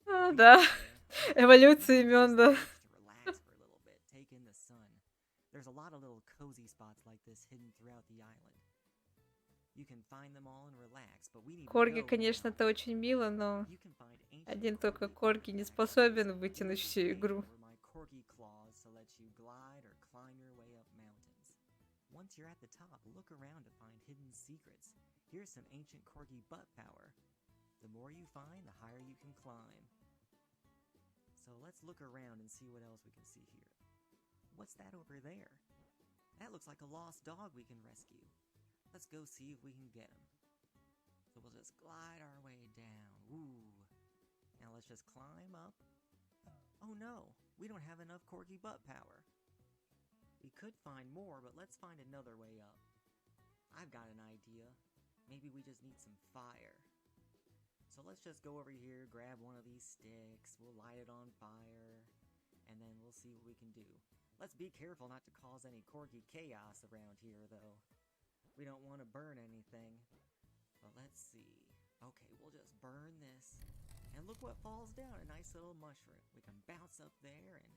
А, да. Эволюция имен, да. To relax for a little bit, take in the sun. There's a lot of little cozy spots like this hidden throughout the island. You can find them all and relax, but we need to Корги, go конечно, now. это очень мило, но You can find ancient один только corgi корги не способен вытянуть всю игру. over my corgi claws to let you glide or climb your way up mountains. Once you're at the top, look around to find hidden secrets. Here's some ancient corgi butt power. The more you find, the higher you can climb. So let's look around and see what else we can see here. What's that over there? That looks like a lost dog we can rescue. Let's go see if we can get him. So we'll just glide our way down. Ooh. Now let's just climb up. Oh no, we don't have enough corgi butt power. We could find more, but let's find another way up. I've got an idea. Maybe we just need some fire. So let's just go over here, grab one of these sticks, we'll light it on fire, and then we'll see what we can do. Let's be careful not to cause any corgi chaos around here, though. We don't want to burn anything. But let's see. Okay, we'll just burn this. And look what falls down, a nice little mushroom. We can bounce up there, and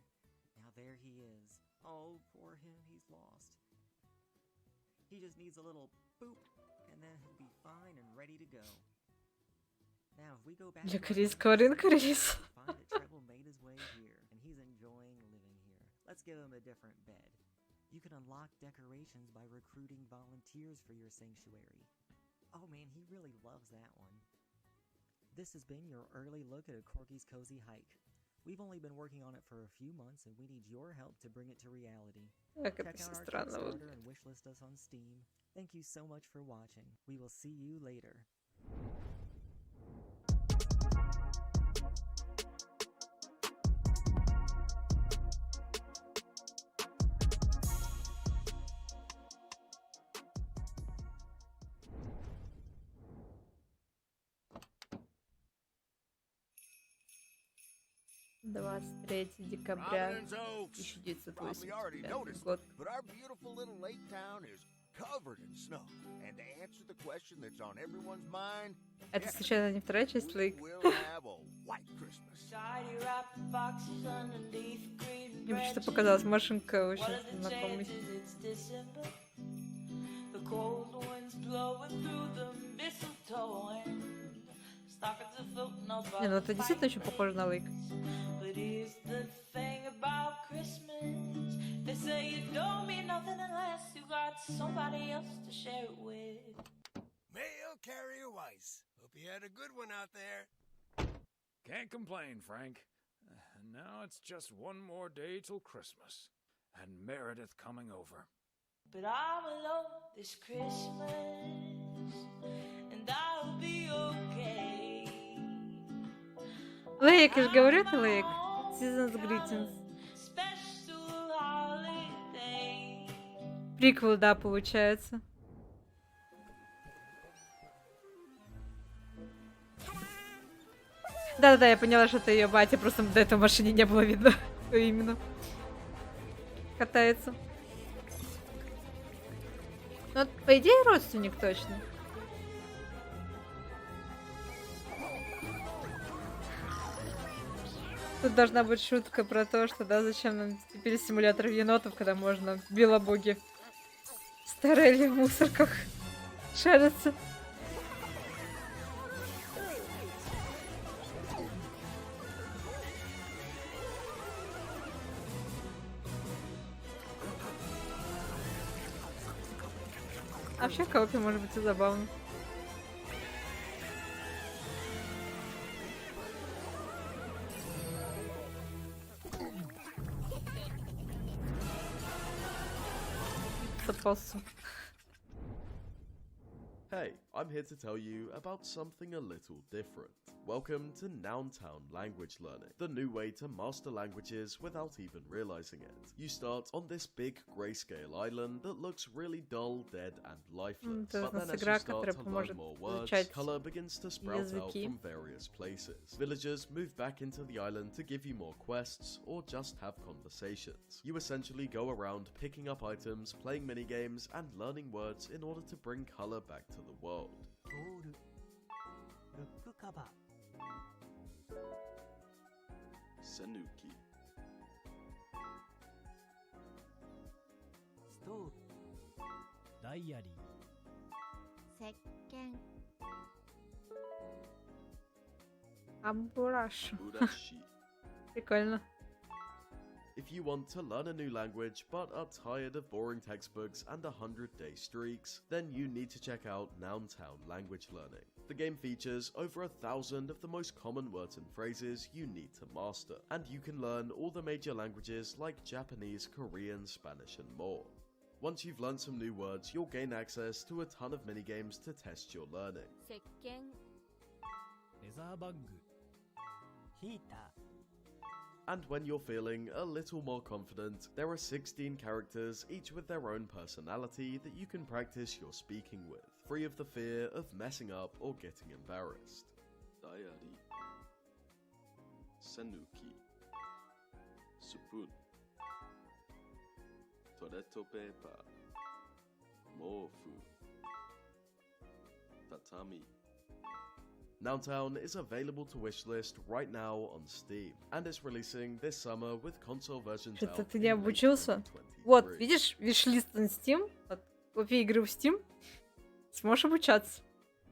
now there he is. Oh, poor him, he's lost. He just needs a little boop, and then he'll be fine and ready to go. Now, if we go back to our Крис, Крис. find that Treble made his way here, and he's enjoying living here. Let's give him a different bed. You can unlock decorations by recruiting volunteers for your sanctuary. Oh man, he really loves that one. This has been your early look at a Corgi's Cozy Hike. We've only been working on it for a few months, and we need your help to bring it to reality. Как это Check все out our странно Kickstarter выглядит. and wishlist us on Steam. Thank you so much for watching. We will see you later. Декабря Providence Oaks. Probably already 1985 noticed, год. but our beautiful little lake town is covered in snow. And to answer the question that's on everyone's mind, Это случайно не вторая часть Лейк? we'll have a white Christmas. Мне почему-то показалась машинка очень знакомой. Не, ну это действительно очень похоже на Лейк. Mail carrier Weiss. Hope you had a good one out there. Can't complain, Frank. Now it's just one more day till Christmas. And Meredith coming over. But I'm alone this Christmas, and I'll be okay. Лейк, я же говорю, это Лейк. Season's Greetings. Special holiday. Приквел, да, получается. Да-да-да, я поняла, что это ее батя, просто до этого в машине не было видно, кто именно катается. Ну, вот, по идее, родственник точно. Тут должна быть шутка про то, что, да, зачем нам теперь симулятор енотов, когда можно белобоги Старели в мусорках шарятся. А вообще в коопе может быть и забавно. Запасу. Hey, I'm here to tell you about something a little different. Welcome to Nountown Language Learning, the new way to master languages without even realizing it. You start on this big grayscale island that looks really dull, dead, and lifeless. But then as you start to learn more words, color begins to sprout out from various places. Villagers move back into the island to give you more quests or just have conversations. You essentially go around picking up items, playing minigames, and learning words in order to bring color back to the world. Sanuki. Diary. Амбураш. Urashi. Прикольно. If you want to learn a new language but are tired of boring textbooks and 100-day streaks, then you need to check out Nountown Language Learning. The game features over 1,000 of the most common words and phrases you need to master, and you can learn all the major languages like Japanese, Korean, Spanish, and more. Once you've learned some new words, you'll gain access to a ton of minigames to test your learning. And when you're feeling a little more confident, there are 16 characters, each with their own personality that you can practice your speaking with, free of the fear of messing up or getting embarrassed. Diary. Sanuki. Spoon. Toretto paper. Mofu. Tatami. Nountown is available to wishlist right now on Steam, and it's releasing this summer with console versions Что-то out ты in не late обучился. 2023. Вот, видишь, виш-лист на Steam. Вот, купи игры в Steam. Сможешь обучаться.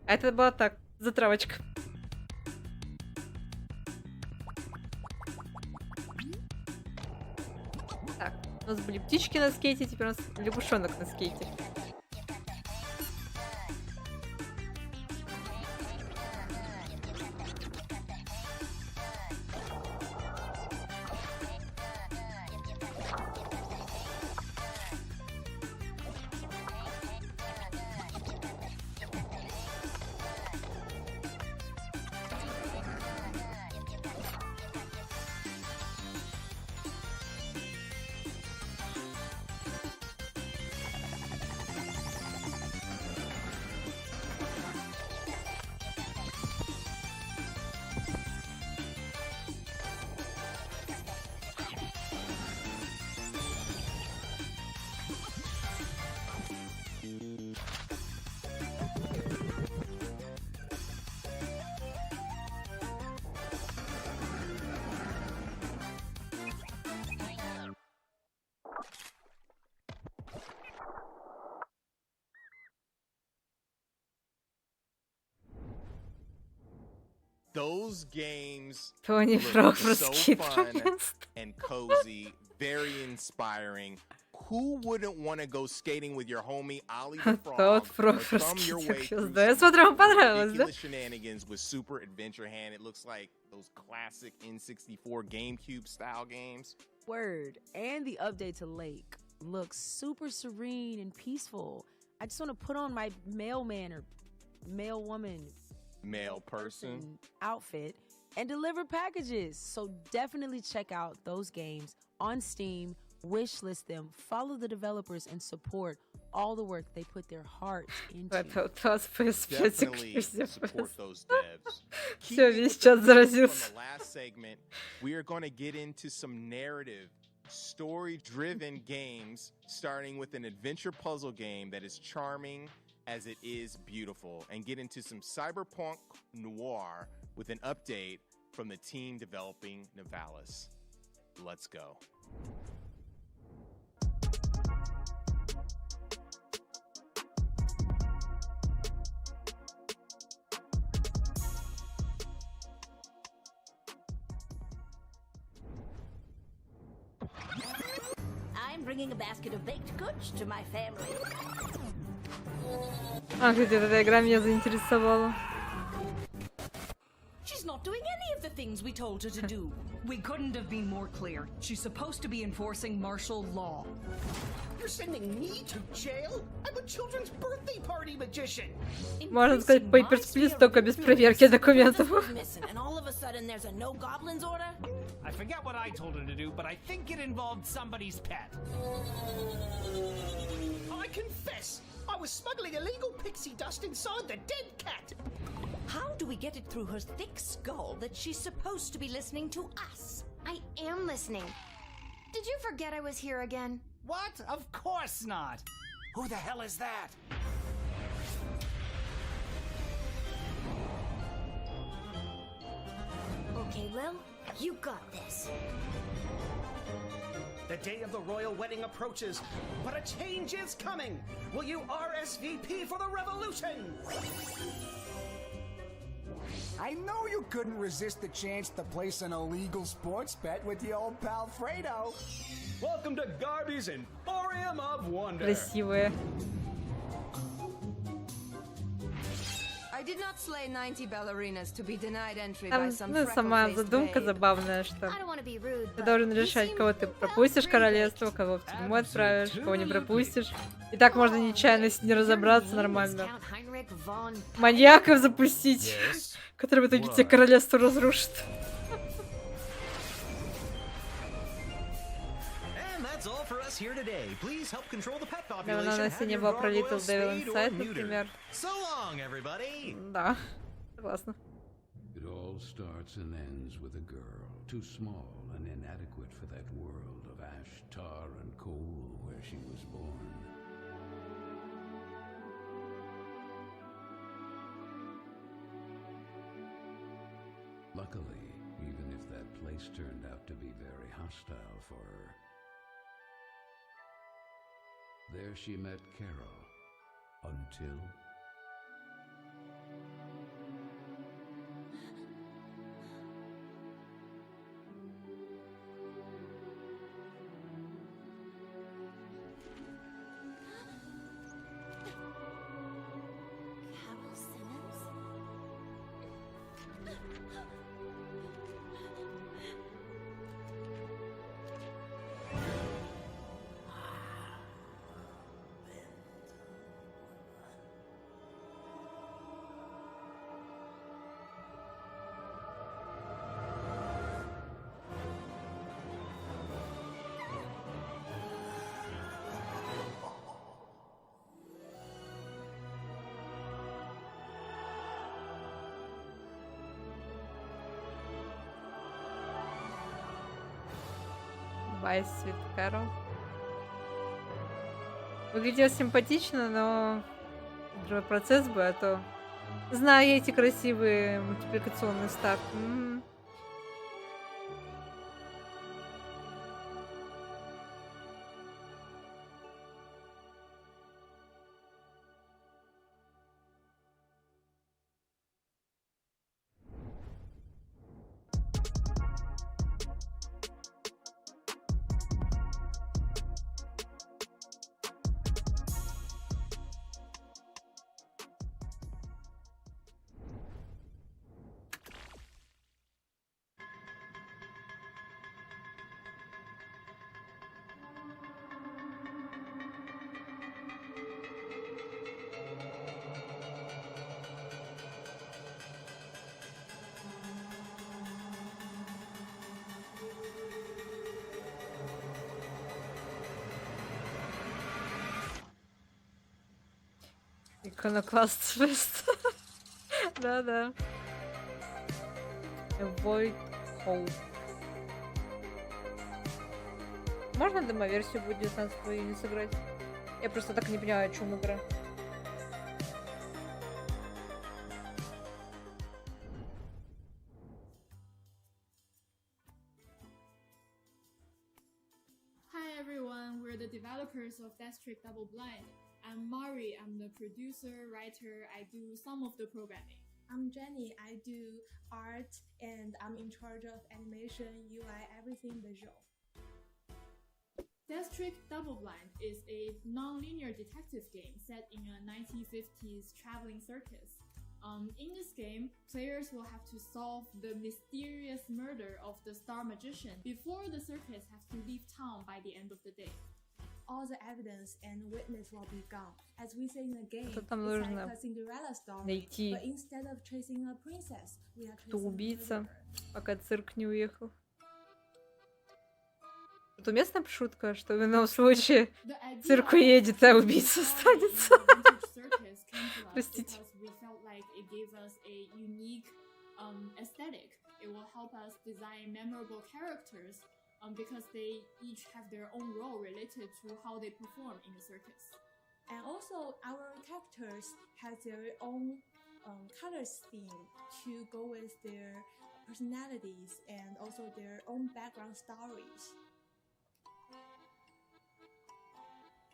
А это была так, затравочка. Так, у нас были птички на скейте, теперь у нас лягушонок на скейте. Those games Тони look Фрог so русский fun наконец-то. and cozy, very inspiring. Who wouldn't want to go skating with your homie Ollie the Frog Тот or Фрог thumb your русский way through да, я some смотрю, вам понравилось, да? ridiculous shenanigans with Super Adventure Hand? It looks like those classic N64 GameCube style games. Word. And the update to Lake looks super serene and peaceful. I just want to put on my mailman or mail woman Male person outfit and deliver packages. So definitely check out those games on Steam, wishlist them, follow the developers, and support all the work they put their hearts into. Definitely support those devs. Все, весь чат заразился. From the last segment, we are going to get into some narrative, story-driven games, starting with an adventure puzzle game that is charming as it is beautiful, and get into some cyberpunk noir with an update from the team developing Nivalis. Let's go. bringing a basket of baked goods to my family. Кстати, эта игра меня заинтересовала. She's not doing any of the things we told her to do. We couldn't have been more clear. She's supposed to be enforcing martial law. You're sending me to jail? I'm a children's birthday party magician. Можно сказать, Papers, Please, только без проверки документов. And all of a sudden there's a no goblins order? I forget what I told her to do, but I think it involved somebody's pet. I confess, I was smuggling illegal pixie dust inside the dead cat. How do we get it through her thick skull that she's supposed to be listening to us? I am listening. Did you forget I was here again? What? Of course not. Who the hell is that? Okay, Lil, you got this. The day of the royal wedding approaches, but a change is coming. Will you RSVP for the revolution? I know you couldn't resist the chance to place an illegal sports bet with the old pal Fredo. Welcome to Garby's Emporium of Wonder. Красивые. I did not slay 90 ballerinas to be denied entry by Там, some ну, сама freckle-faced задумка babe. забавная, что I don't want to be rude, ты but должен you решать, seem кого ты пропустишь в королевство, кого в тюрьму отправишь, кого не пропустишь. И так можно нечаянно с ней разобраться нормально. Маньяков запустить, который в итоге тебе королевство разрушит. Here today. Please help control the pet Да, population. на сцене был пролит Devil Inside, например. So long, everybody. Да, согласна. It all starts and ends with a girl, too small and inadequate for that world of ash, tar, and coal where she was born. Luckily, even if that place turned out to be very hostile for her, there she met Carol, until... Vice with Carol. Выглядел симпатично, но другой процесс бы, а то... Знаю я эти красивые мультипликационные ставки. Iconoclast Fest. Да-да. Avoid Hope. Можно демо-версию будет 19 июня сыграть? Я просто так не понимаю, о чем игра. Hi everyone, we're the developers of Death Trip Double Blind. I'm Mari, I'm the producer, writer, I do some of the programming. I'm Jenny, I do art and I'm in charge of animation, UI, everything visual. Death Trick Double Blind is a non-linear detective game set in a 1950s traveling circus. In this game, players will have to solve the mysterious murder of the star magician before the circus has to leave town by the end of the day. All the evidence and witness will be gone. As we say in the game, Что it's там like нужно a Cinderella story, найти? but instead of chasing a princess, we are Кто chasing a убийца, murderer. пока цирк не уехал. Тут уместная шутка, что в ином случае The idea цирк of уедет, а having убийца a останется. vintage circus came to us Простите. because we felt like it gave us a unique aesthetic. It will help us design memorable characters because they each have their own role related to how they perform in the circus. And also, our characters have their own color scheme to go with their personalities and also their own background stories.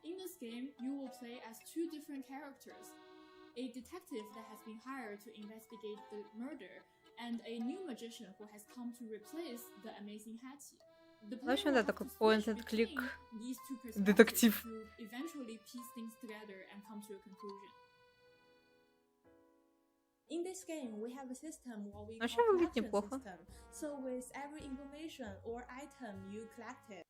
In this game, you will play as two different characters. A detective that has been hired to investigate the murder, and a new magician who has come to replace the amazing Hattie. The В player общем, will да, have такой to switch point and between click these two perspectives детектив. to eventually piece things together and come to a conclusion. In this game, we have a system what we Вообще call выглядит collection неплохо. system. So with every information or item you collected,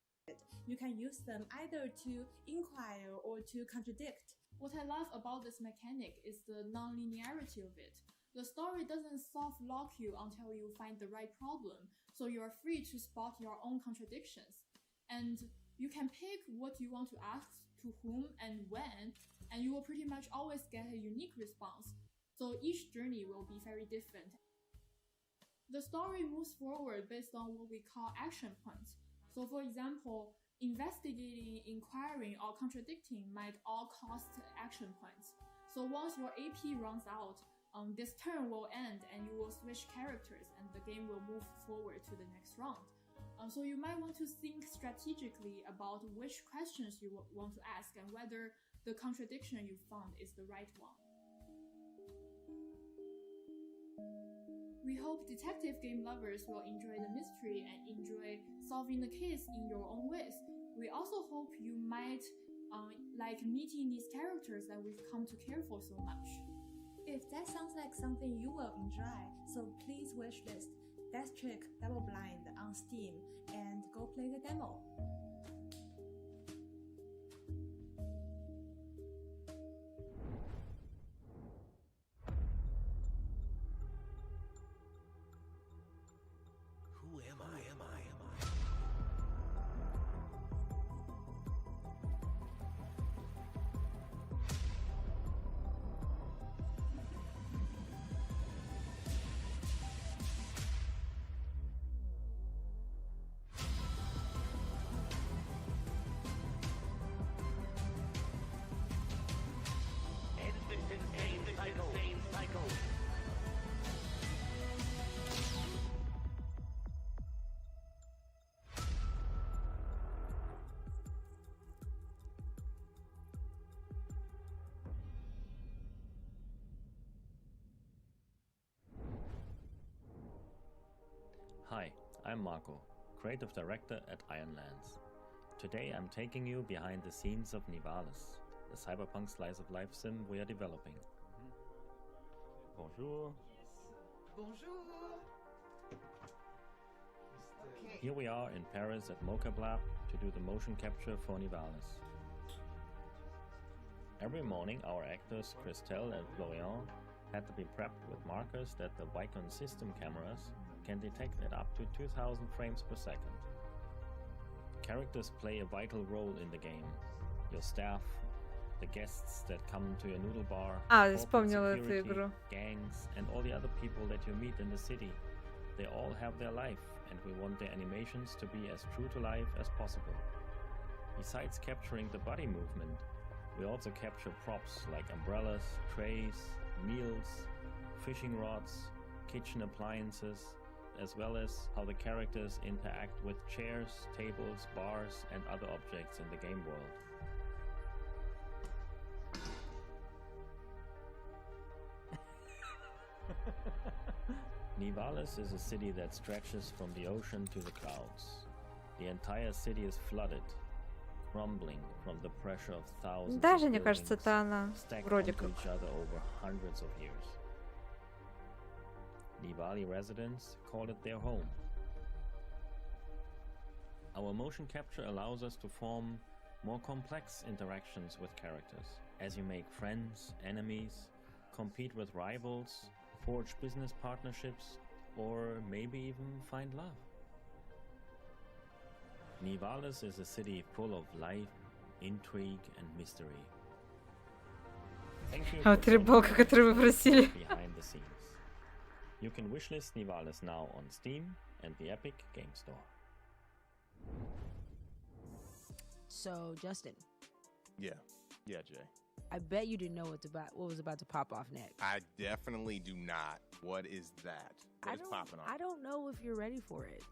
you can use them either to inquire or to contradict. What I love about this mechanic is the non-linearity of it. The story doesn't soft lock you until you find the right problem, so you are free to spot your own contradictions. And you can pick what you want to ask to whom and when, and you will pretty much always get a unique response. So each journey will be very different. The story moves forward based on what we call action points. So for example, investigating, inquiring, or contradicting might all cost action points. So once your AP runs out, this turn will end and you will switch characters and the game will move forward to the next round. So you might want to think strategically about which questions you want to ask and whether the contradiction you found is the right one. We hope detective game lovers will enjoy the mystery and enjoy solving the case in your own ways. We also hope you might like meeting these characters that we've come to care for so much. If that sounds like something you will enjoy, so please wishlist Death Trick Double Blind on Steam and go play the demo. Who am I? Hi, I'm Marco, creative director at Ironlands. Today I'm taking you behind the scenes of Nivalis, the cyberpunk slice of life sim we are developing. Bonjour. Bonjour. Here we are in Paris at Mocap Lab to do the motion capture for Nivalis. Every morning our actors Christelle and Florian had to be prepped with markers that the Vicon system cameras can detect at up to 2000 frames per second. Characters play a vital role in the game. Your staff, the guests that come to your noodle bar, corporate вспомнила эту security, игру. gangs, and all the other people that you meet in the city. They all have their life, and we want their animations to be as true to life as possible. Besides capturing the body movement, we also capture props like umbrellas, trays, meals, fishing rods, kitchen appliances, as well as how the characters interact with chairs, tables, bars, and other objects in the game world. Nivalis is a city that stretches from the ocean to the clouds. The entire city is flooded. crumbling from the pressure of thousands Даже, of мне кажется, buildings это она. stacked Вроде onto как. each other over hundreds of years. Nivali residents call it their home. Our motion capture allows us to form more complex interactions with characters, as you make friends, enemies, compete with rivals, forge business partnerships, or maybe even find love. Nivalis is a city full of life, intrigue, and mystery. Thank you А for вот joining рыбалка, us которую вы просили. behind the scenes. You can wishlist Nivalis now on Steam and the Epic Game Store. So, Justin, Yeah, Jay. I bet you didn't know what was about to pop off next. I definitely do not. What is that? What is popping I off? don't know if you're ready for it.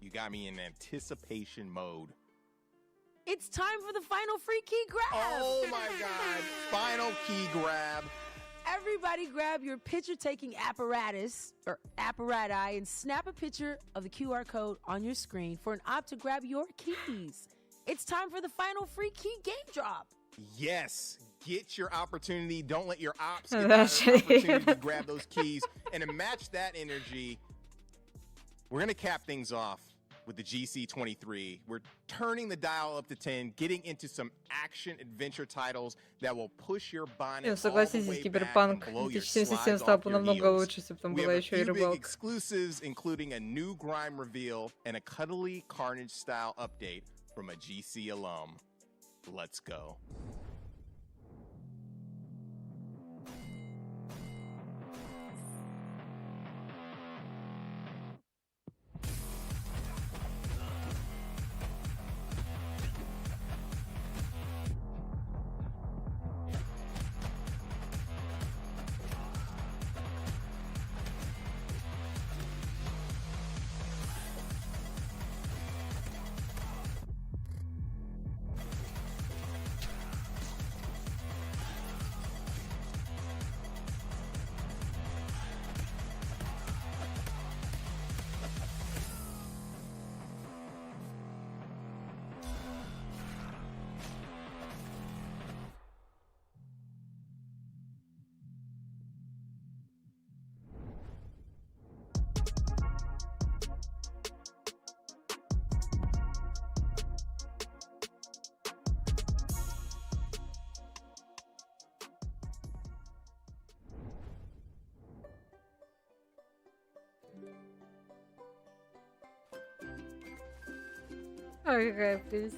You got me in anticipation mode. It's time for the final free key grab. Oh my God! Final key grab. Everybody grab your picture-taking apparatus or apparati and snap a picture of the QR code on your screen for an op to grab your keys. It's time for the final free key game drop. Yes, get your opportunity. Don't let your ops get that opportunity to grab those keys. And to match that energy, we're going to cap things off with the GC23. We're turning the dial up to 10, getting into some action-adventure titles that will push your bonnet Согласитесь, all the way Киберпанк back and blow your 2077 slides стал off бы your намного heels. лучше, если бы там We была have a еще и few big рыбалка. exclusives, including a new Grime reveal and a cuddly Carnage-style update from a GC alum. Let's go. Ой, какая прелесть.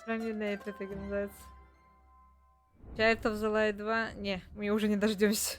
Раненейт это называется. Чайтов за Лайт 2. Не, мы уже не дождемся.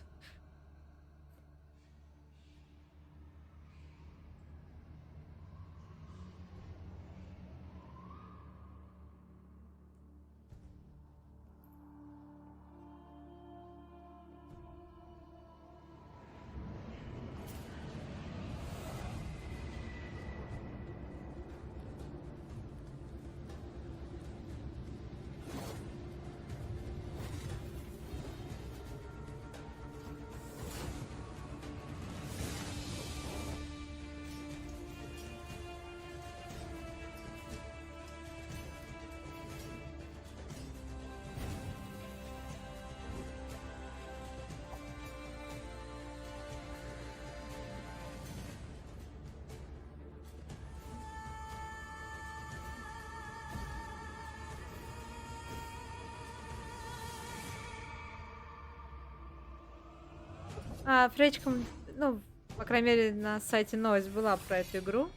Фречком, ну, по крайней мере, на сайте новость была про эту игру.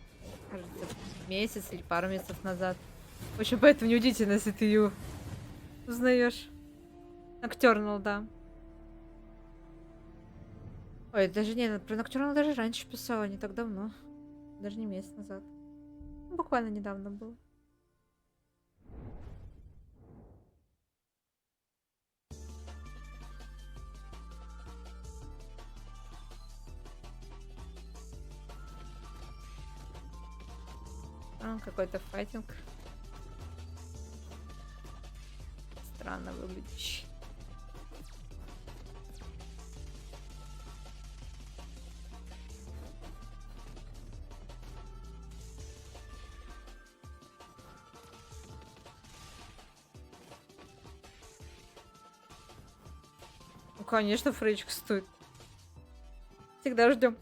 Кажется, месяц или пару месяцев назад. В общем, поэтому неудивительно, если ты ее узнаешь. Ноктёрнал, да. Ой, даже не, про Ноктюрнал даже раньше писала, не так давно. Даже не месяц назад. Ну, буквально недавно было. Какой-то файтинг. Странно выглядящий. Ну, конечно, фрейчик стоит. Всегда ждем.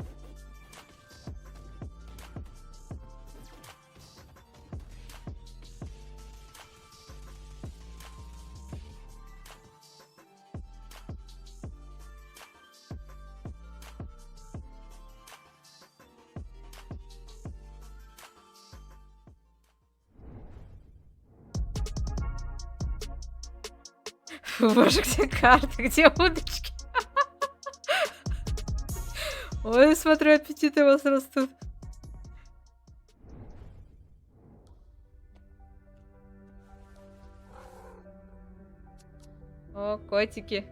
Боже, где карты, где удочки? Ой, смотрю, аппетиты у вас растут. О, котики.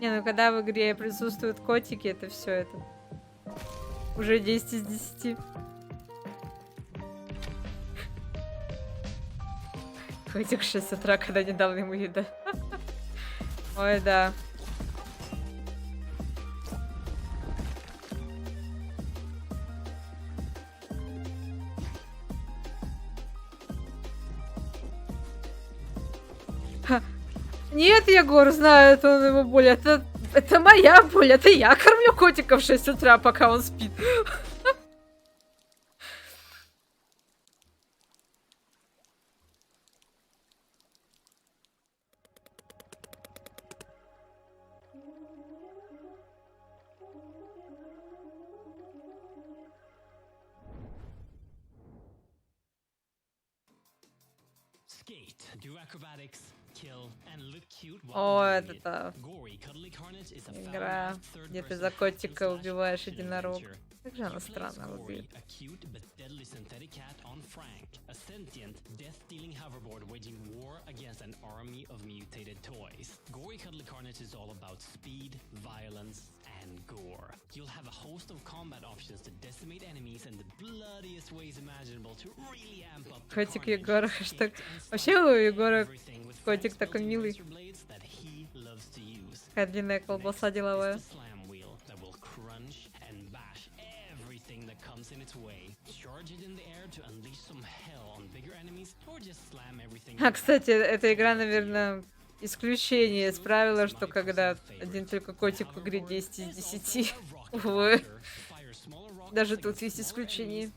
Не, ну когда в игре присутствуют котики, это все это. Уже 10 из 10. Котик в 6 утра, когда недавно ему еда. Ой, да. Нет, Егор знает, он его боль. Это моя боль. Это я кормлю котика в 6 утра, пока он спит. О, это игра, где ты за котика убиваешь единорог. Как же она странно выглядит. You'll have a host of combat options to decimate enemies in the bloodiest ways imaginable to really amp up the Котик Егора, хэштег. Вообще у Егора котик такой милый. Такая длинная колбаса деловая. А, кстати, эта игра, наверное, исключение из правила, что когда один только котик в игре 10 из 10. Увы. Даже тут есть исключение.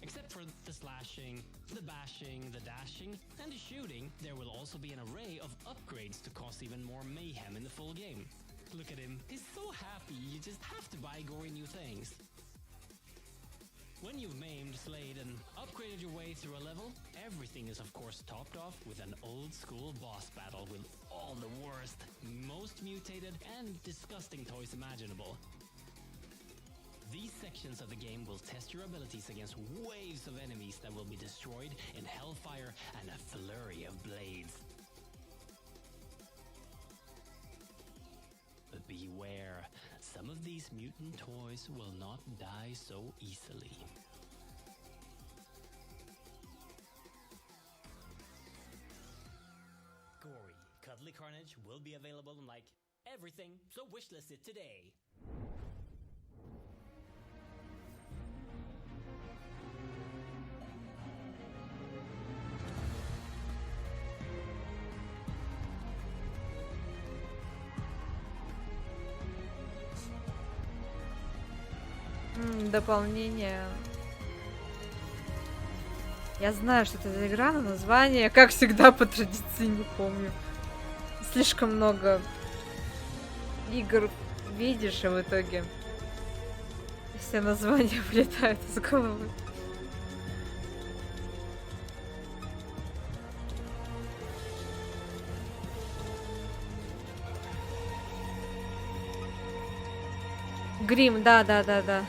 Except for the slashing, the bashing, the dashing, and the shooting, there will also be an array of upgrades to cause even more mayhem in the full game. Look at him, he's so happy, you just have to buy gory new things. When you've maimed, slayed, and upgraded your way through a level, everything is of course topped off with an old-school boss battle with all the worst, most mutated, and disgusting toys imaginable. These sections of the game will test your abilities against waves of enemies that will be destroyed in hellfire and a flurry of blades. But beware, some of these mutant toys will not die so easily. Gory, cuddly carnage will be available in like everything, so wishlist it today. Дополнение. Я знаю, что это за игра, но название, как всегда, по традиции не помню. Слишком много игр видишь, и в итоге все названия вылетают из головы. Грим, да.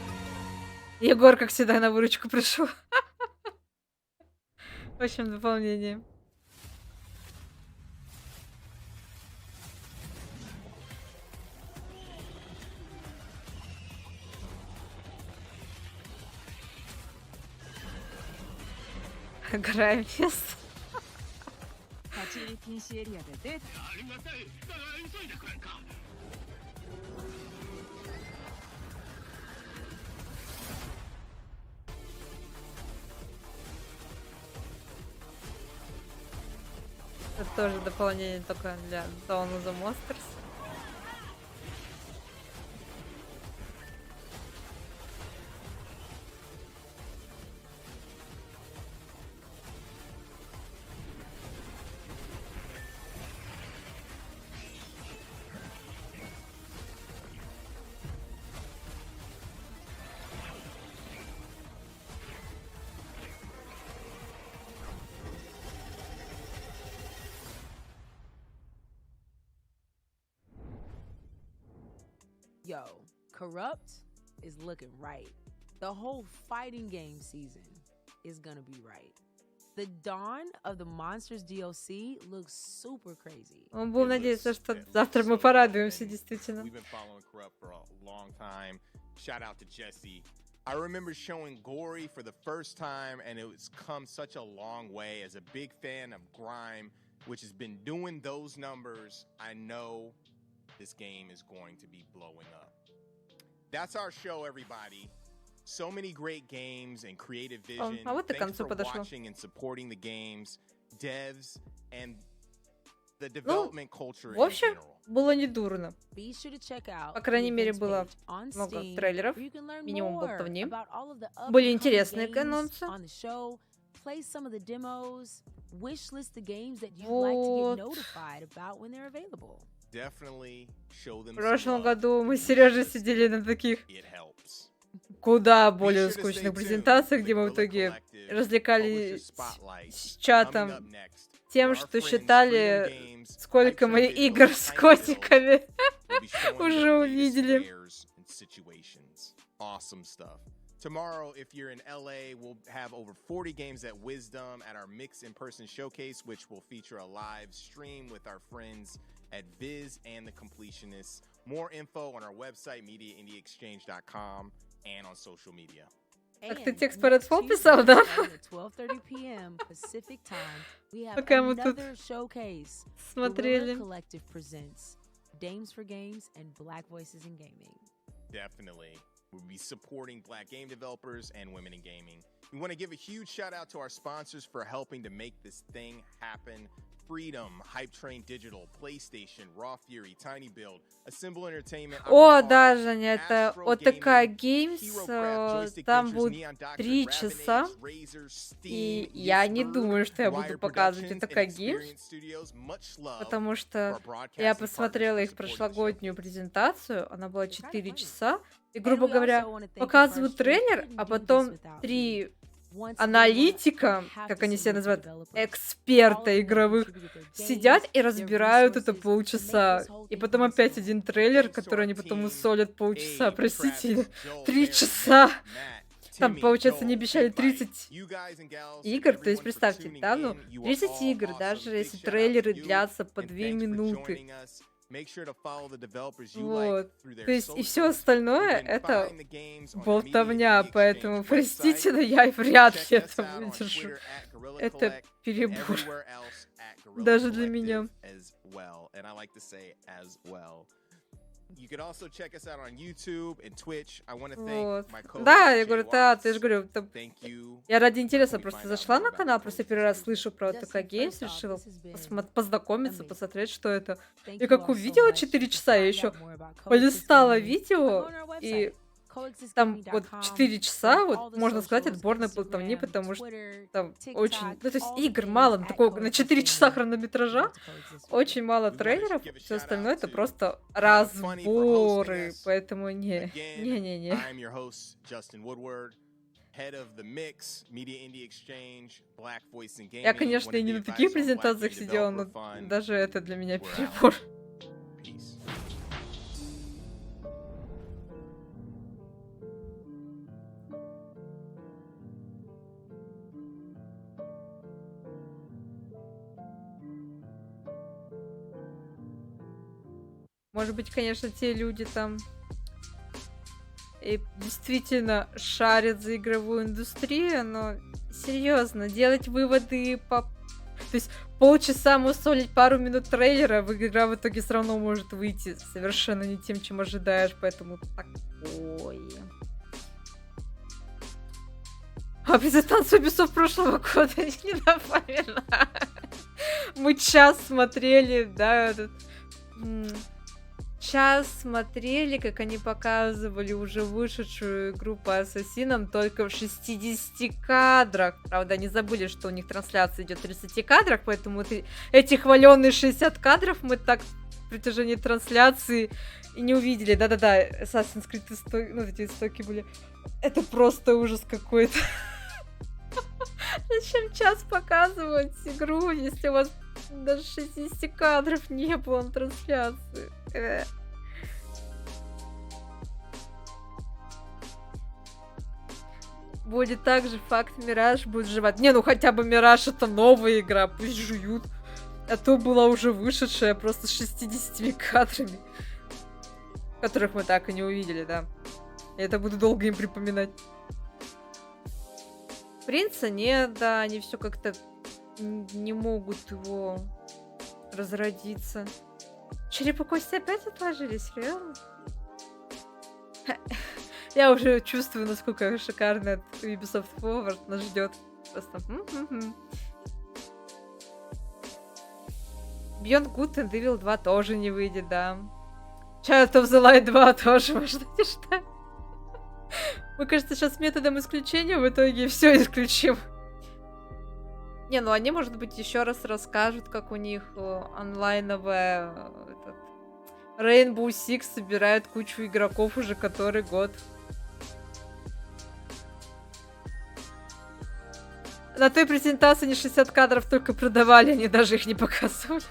Егор, как всегда, на выручку пришел. В общем, дополнение. Играем место. Это тоже дополнение только для Dawn of the Monsters. Yo, Corrupt is looking right. The whole fighting game season is gonna be right. The Dawn of the Monsters DLC looks super crazy. Он был надеяться, что завтра мы порадуемся, действительно. We've been following Corrupt for a long time. Shout out to Jesse. I remember showing Gory for the first time, and it's come such a long way. As a big fan of Grime, which has been doing those numbers, I know this game is going to be blowing up. That's our show, everybody. So many great games and creative vision. Thanks for watching and supporting the games, devs, and the development culture in general. Было недурно. По крайней мере, было много трейлеров, минимум болтовни. Были интересные анонсы. Вот. В прошлом году мы с Сережей сидели на таких куда более скучных презентациях, где мы в итоге развлекались с чатом тем, что считали, сколько мы игр с котиками уже увидели. Tomorrow, if you're in LA, we'll have over 40 games at Wisdom at our Mix in-Person Showcase, which will feature a live stream with our friends at Viz and the Completionists. More info on our website, MediaIndieExchange.com, and on social media. Так ты текст по Redfall писал, да? Пока мы тут смотрели. Definitely. We'll be supporting Black game developers and women in gaming. We want to give a huge shout out to our sponsors for helping to make this thing happen. Freedom, Hype Train Digital, PlayStation, Raw Fury, Tiny Build, Assemble Entertainment. О, да, Женя, это ОТК Games, там будет 3 часа, и я не думаю, что я буду показывать ОТК Games, потому что я посмотрела их прошлогоднюю презентацию, она была 4 часа, и, грубо говоря, показывают трейлер, а потом 3 аналитика, как они себя называют, эксперта игровых, сидят и разбирают это полчаса. И потом опять один трейлер, который они потом усолят полчаса. Простите, 3 часа. Там, получается, они обещали 30 игр. То есть, представьте, да, ну, 30 игр, даже если трейлеры длятся по 2 минуты. Make sure to follow the developers you like Вот. through То their есть и все socials. остальное You can это find the games on the Media болтовня, Indie поэтому Exchange простите, website. но я вряд Check ли us это out on выдержу. Twitter at Guerrilla Это Collect and перебор. everywhere else at Guerrilla Даже для Collective меня. as well. And I like to say as well. You can also check us out on YouTube and Twitch. I want to Вот. thank my co-host Да, я Jay говорю, да, ты Watts. же говорю, там, Thank you. я ради Where интереса can we просто find out зашла more на about канал, the просто Cozy первый раз Studio? слышу про Justin, ТК Геймс, first off, решила this has been познакомиться, amazing. посмотреть, что это. Thank И you как all so увидела much. You 4 can часа, я find еще out more about Coexist полистала community by видео, going on our и website, там вот coexistgaming.com, 4 часа, then all вот the можно сказать, socials, отборной болтовни, Instagram, потому что Twitter, там очень, TikTok, ну то есть all the игр things мало, на at такого, на 4 часа coexist gaming. хронометража, To coexist with. очень мало We wanna трейлеров, give a все shout остальное out это to просто Kinda Funny for hosting разборы, us. поэтому не, Again, не-не-не. I'm your host, Justin Woodward, head of the Mix, Media Indie Exchange, Black Voice and Я, Gaming. конечно, и Wanna не be на таких advised on Black презентациях Game сидела, но Developer Fund. даже это для меня We're out. перебор. Peace. Может быть, конечно, те люди там и действительно шарят за игровую индустрию, но серьезно, делать выводы по... То есть полчаса мусолить пару минут трейлера, игра в итоге все равно может выйти совершенно не тем, чем ожидаешь, поэтому такое. А презентацию Ubisoft прошлого года не напоминаю. Мы час смотрели, да, этот... Час смотрели, как они показывали уже вышедшую игру по ассасинам только в 60 кадрах. Правда, они забыли, что у них трансляция идет в 30 кадрах, поэтому эти хваленные 60 кадров мы так в протяжении трансляции и не увидели. Да-да-да, Assassin's Creed, ну, эти истоки были. Это просто ужас какой-то. Зачем час показывать игру, если у вас даже 60 кадров не было на трансляции? Будет также факт Мираж будет жевать. Не, ну хотя бы Мираж это новая игра, пусть жуют. А то была уже вышедшая просто с 60 кадрами, которых мы так и не увидели, да. Я это буду долго им припоминать. Принца нет, да, они все как-то не могут его разродиться. Черепа кости опять отложились, реально? Я уже чувствую, насколько шикарно этот Ubisoft Forward нас ждет. Просто. Beyond Good and Evil 2 тоже не выйдет, да. Child of the Light 2 тоже можно не ждать. Мы, кажется, сейчас методом исключения в итоге все исключим. Не, ну они, может быть, еще раз расскажут, как у них онлайновая Rainbow Six собирает кучу игроков уже который год. На той презентации не 60 кадров только продавали, они даже их не показывали.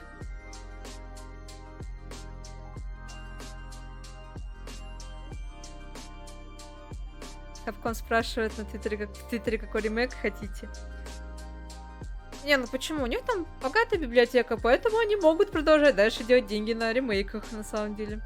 Capcom спрашивает на Твиттере, какой ремейк хотите. Не, ну почему? У них там богатая библиотека, поэтому они могут продолжать дальше делать деньги на ремейках, на самом деле.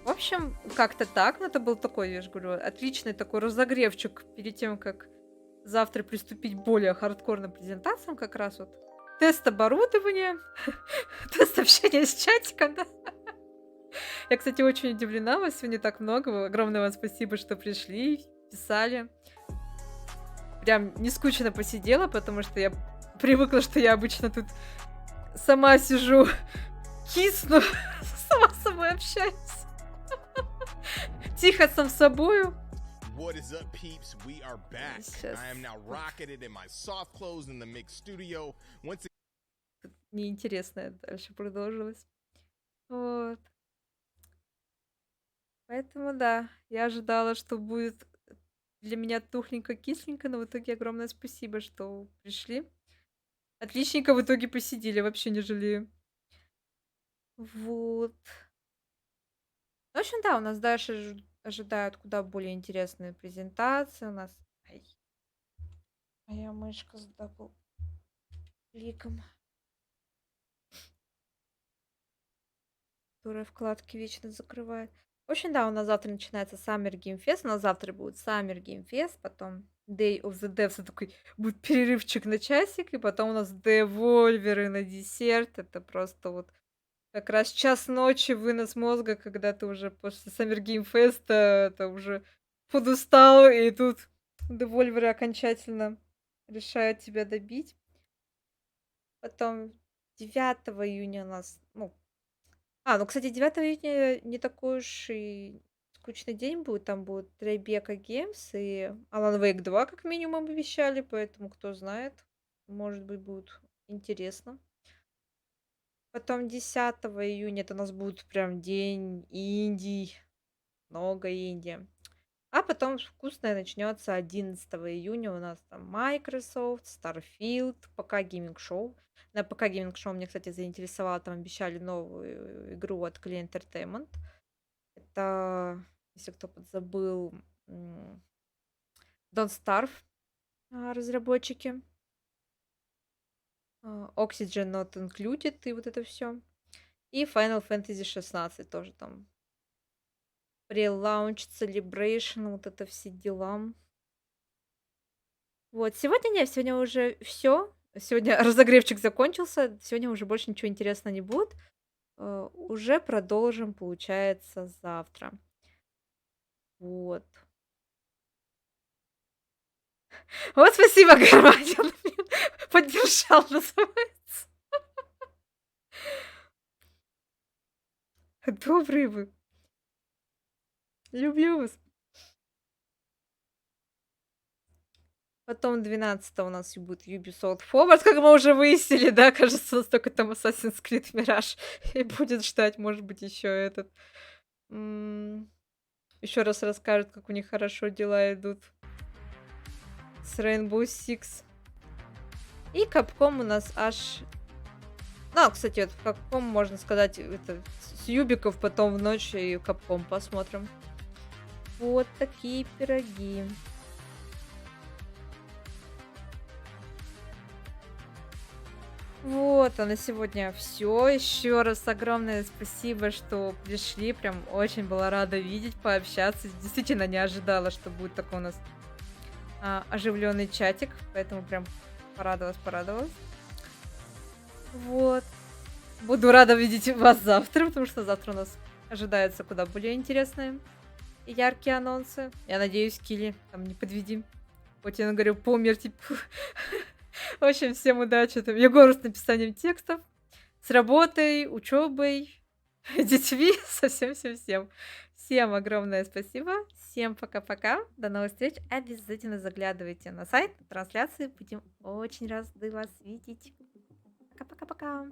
В общем, как-то так. Но это был такой, я же говорю, отличный такой разогревчик перед тем, как завтра приступить к более хардкорным презентациям. Как раз вот тест оборудования, тест общения с чатиком, да. Я, кстати, очень удивлена, вас сегодня так много. Огромное вам спасибо, что пришли, писали. Прям не скучно посидела, потому что я привыкла, что я обычно тут сама сижу, кисну, сама с собой общаюсь. Тихо сам с собою. What is up, peeps? We are back. I am now rocketed in my soft clothes in the Mix Studio. Once Неинтересно дальше продолжилось. Вот. Поэтому да, я ожидала, что будет для меня тухленько-кисленько, но в итоге огромное спасибо, что пришли. Отличненько в итоге посидели, вообще не жалею. Вот. В общем, да, у нас дальше ожидают куда более интересные презентации у нас. Ай, моя мышка с дабл кликом, которая вкладки вечно закрывает. В общем, да, у нас завтра начинается Summer Game Fest. У нас завтра будет Summer Game Fest, потом Day of the Devs, такой будет перерывчик на часик, и потом у нас девольверы на десерт. Это просто вот как раз час ночи, вынос мозга, когда ты уже после Summer Game Fest это уже подустал, и тут девольверы окончательно решают тебя добить. Потом 9 июня у нас, ну, ну, кстати, 9 июня не такой уж и скучный день будет. Там будет Tribeca Games и Alan Wake 2, как минимум, обещали, поэтому кто знает, может быть, будет интересно. Потом 10 июня это у нас будет прям день Индии, много Индии. А потом вкусное начнется 11 июня. У нас там Microsoft, Starfield, ПК Gaming Show. На ПК Gaming Show меня, кстати, заинтересовало. Там обещали новую игру от Clean Entertainment. Это, если кто подзабыл, Don't Starve разработчики. Oxygen Not Included и вот это все. И Final Fantasy 16 тоже там. Pre-launch, celebration, вот это все дела. Вот, сегодня уже все. Сегодня разогревчик закончился. Сегодня уже больше ничего интересного не будет. Уже продолжим, получается, завтра. Вот. Вот спасибо, Гармадин. Поддержал, называется. Добрые вы. Люблю вас. Потом 12 у нас будет Ubisoft Forward, как мы уже выяснили, да, кажется, у нас только там Assassin's Creed Mirage и будет ждать, может быть, еще этот. Еще раз расскажут, как у них хорошо дела идут с Rainbow Six. И Capcom у нас аж... Ну, кстати, вот в Capcom, можно сказать, это с Юбиков потом в ночь и Capcom посмотрим. Вот такие пироги. Вот, а на сегодня все. Еще раз огромное спасибо, что пришли. Прям очень была рада видеть, пообщаться. Действительно не ожидала, что будет такой у нас оживленный чатик. Поэтому прям порадовалась. Вот. Буду рада видеть вас завтра, потому что завтра у нас ожидаются куда более интересные и яркие анонсы. Я надеюсь, Килли там не подведим. Хоть я говорю, помер, типа... В общем, всем удачи. Егору с написанием текстов, с работой, учебой, детьми, совсем-всем-всем. Всем огромное спасибо. Всем пока-пока. До новых встреч. Обязательно заглядывайте на сайт, на трансляции. Будем очень рады вас видеть. Пока-пока-пока.